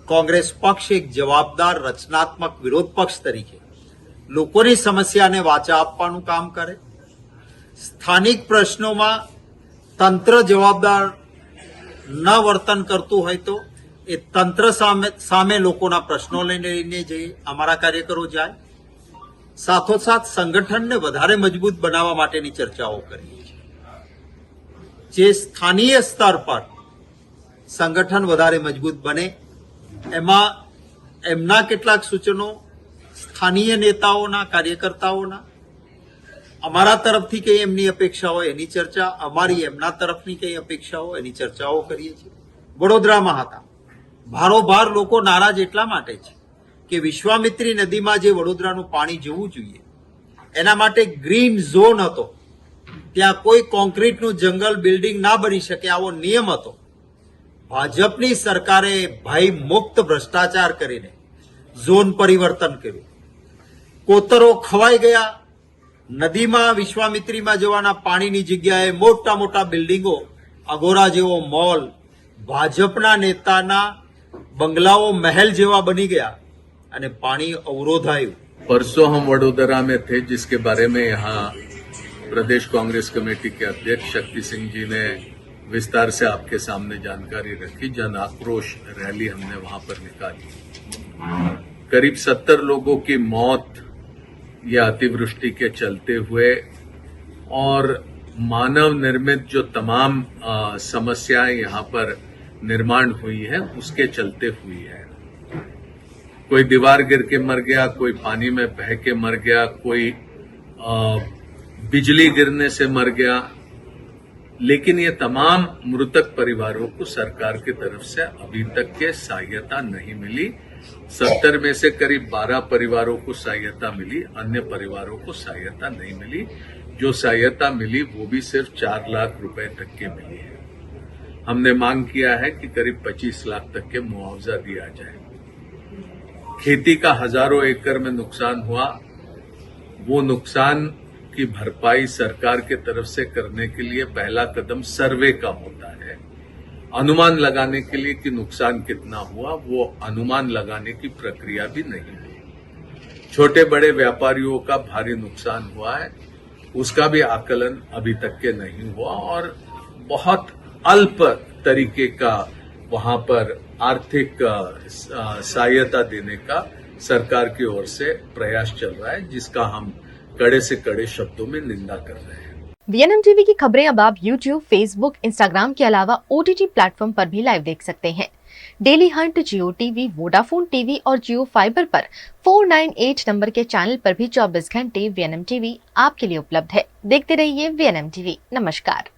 કોંગ્રેસ પક્ષ એક જવાબદાર રચનાત્મક વિરોધ પક્ષ તરીકે લોકોની સમસ્યાને વાચા આપવાનું કામ કરે. સ્થાનિક પ્રશ્નોમાં તંત્ર જવાબદાર ન વર્તન કરતું હોય તો એ તંત્ર સામે લોકોના પ્રશ્નો લઈને જઈએ, અમારા કાર્યકરો જાય. સાથોસાથ સંગઠનને વધારે મજબૂત બનાવવા માટેની ચર્ચાઓ કરીએ છીએ. જે સ્થાનીય સ્તર પર સંગઠન વધારે મજબૂત બને એમાં એમના કેટલાક સૂચનો સ્થાનીય નેતાઓના, કાર્યકર્તાઓના, અમારા તરફથી કઈ એમની અપેક્ષા હોય એની ચર્ચા, અમારી એમના તરફની કઈ અપેક્ષા હોય એની ચર્ચાઓ કરીએ છીએ. વડોદરામાં હતા, ભારોભાર લોકો નારાજ એટલા માટે છે કે વિશ્વામિત્રી નદીમાં જે વડોદરાનું પાણી જવું જોઈએ એના માટે ગ્રીન ઝોન હતો, ત્યાં કોઈ કોન્ક્રીટનું જંગલ, બિલ્ડિંગ ના બની શકે આવો નિયમ હતો. ભાજપની સરકારે ભય મુક્ત ભ્રષ્ટાચાર કરીને ઝોન પરિવર્તન કર્યું. કોતરો ખવાઈ ગયા. નદીમાં વિશ્વામિત્રીમાં જવાના પાણીની જગ્યાએ મોટા મોટા બિલ્ડિંગો, અગોરા જેવો મોલ, ભાજપના નેતાના બંગલાઓ મહેલ જેવા બની ગયા અને पानी अवरोधायु. परसों हम वडोदरा में थे, जिसके बारे में यहाँ प्रदेश कांग्रेस कमेटी के अध्यक्ष शक्ति सिंह जी ने विस्तार से आपके सामने जानकारी रखी. जन आक्रोश रैली हमने वहां पर निकाली. करीब 70 लोगों की मौत या अतिवृष्टि के चलते हुए और मानव निर्मित जो तमाम समस्याएं यहाँ पर निर्माण हुई है उसके चलते हुई है. कोई दीवार गिर के मर गया, कोई पानी में बह के मर गया, कोई बिजली गिरने से मर गया. लेकिन ये तमाम मृतक परिवारों को सरकार की तरफ से अभी तक के सहायता नहीं मिली. 70 में से करीब 12 परिवारों को सहायता मिली, अन्य परिवारों को सहायता नहीं मिली. जो सहायता मिली वो भी सिर्फ 4 लाख रुपए तक के मिली है. हमने मांग किया है कि करीब 25 लाख तक के मुआवजा दिया जाए. खेती का हजारों एकड़ में नुकसान हुआ, वो नुकसान की भरपाई सरकार के तरफ से करने के लिए पहला कदम सर्वे का होता है. अनुमान लगाने के लिए कि नुकसान कितना हुआ, वो अनुमान लगाने की प्रक्रिया भी नहीं हुई. छोटे बड़े व्यापारियों का भारी नुकसान हुआ है, उसका भी आकलन अभी तक के नहीं हुआ और बहुत अल्प तरीके का वहां पर आर्थिक सहायता देने का सरकार की ओर से प्रयास चल रहा है, जिसका हम कड़े से कड़े शब्दों में निंदा कर रहे हैं. वीएनएम टीवी की खबरें अब आप यूट्यूब, फेसबुक, इंस्टाग्राम के अलावा OTT प्लेटफॉर्म पर भी लाइव देख सकते हैं. डेली हंट, जियो टीवी, वोडाफोन टीवी और जियो फाइबर पर 498 नंबर के चैनल पर भी 24 घंटे वीएनएम टीवी आपके लिए उपलब्ध है. देखते रहिए वीएनएम टीवी. नमस्कार.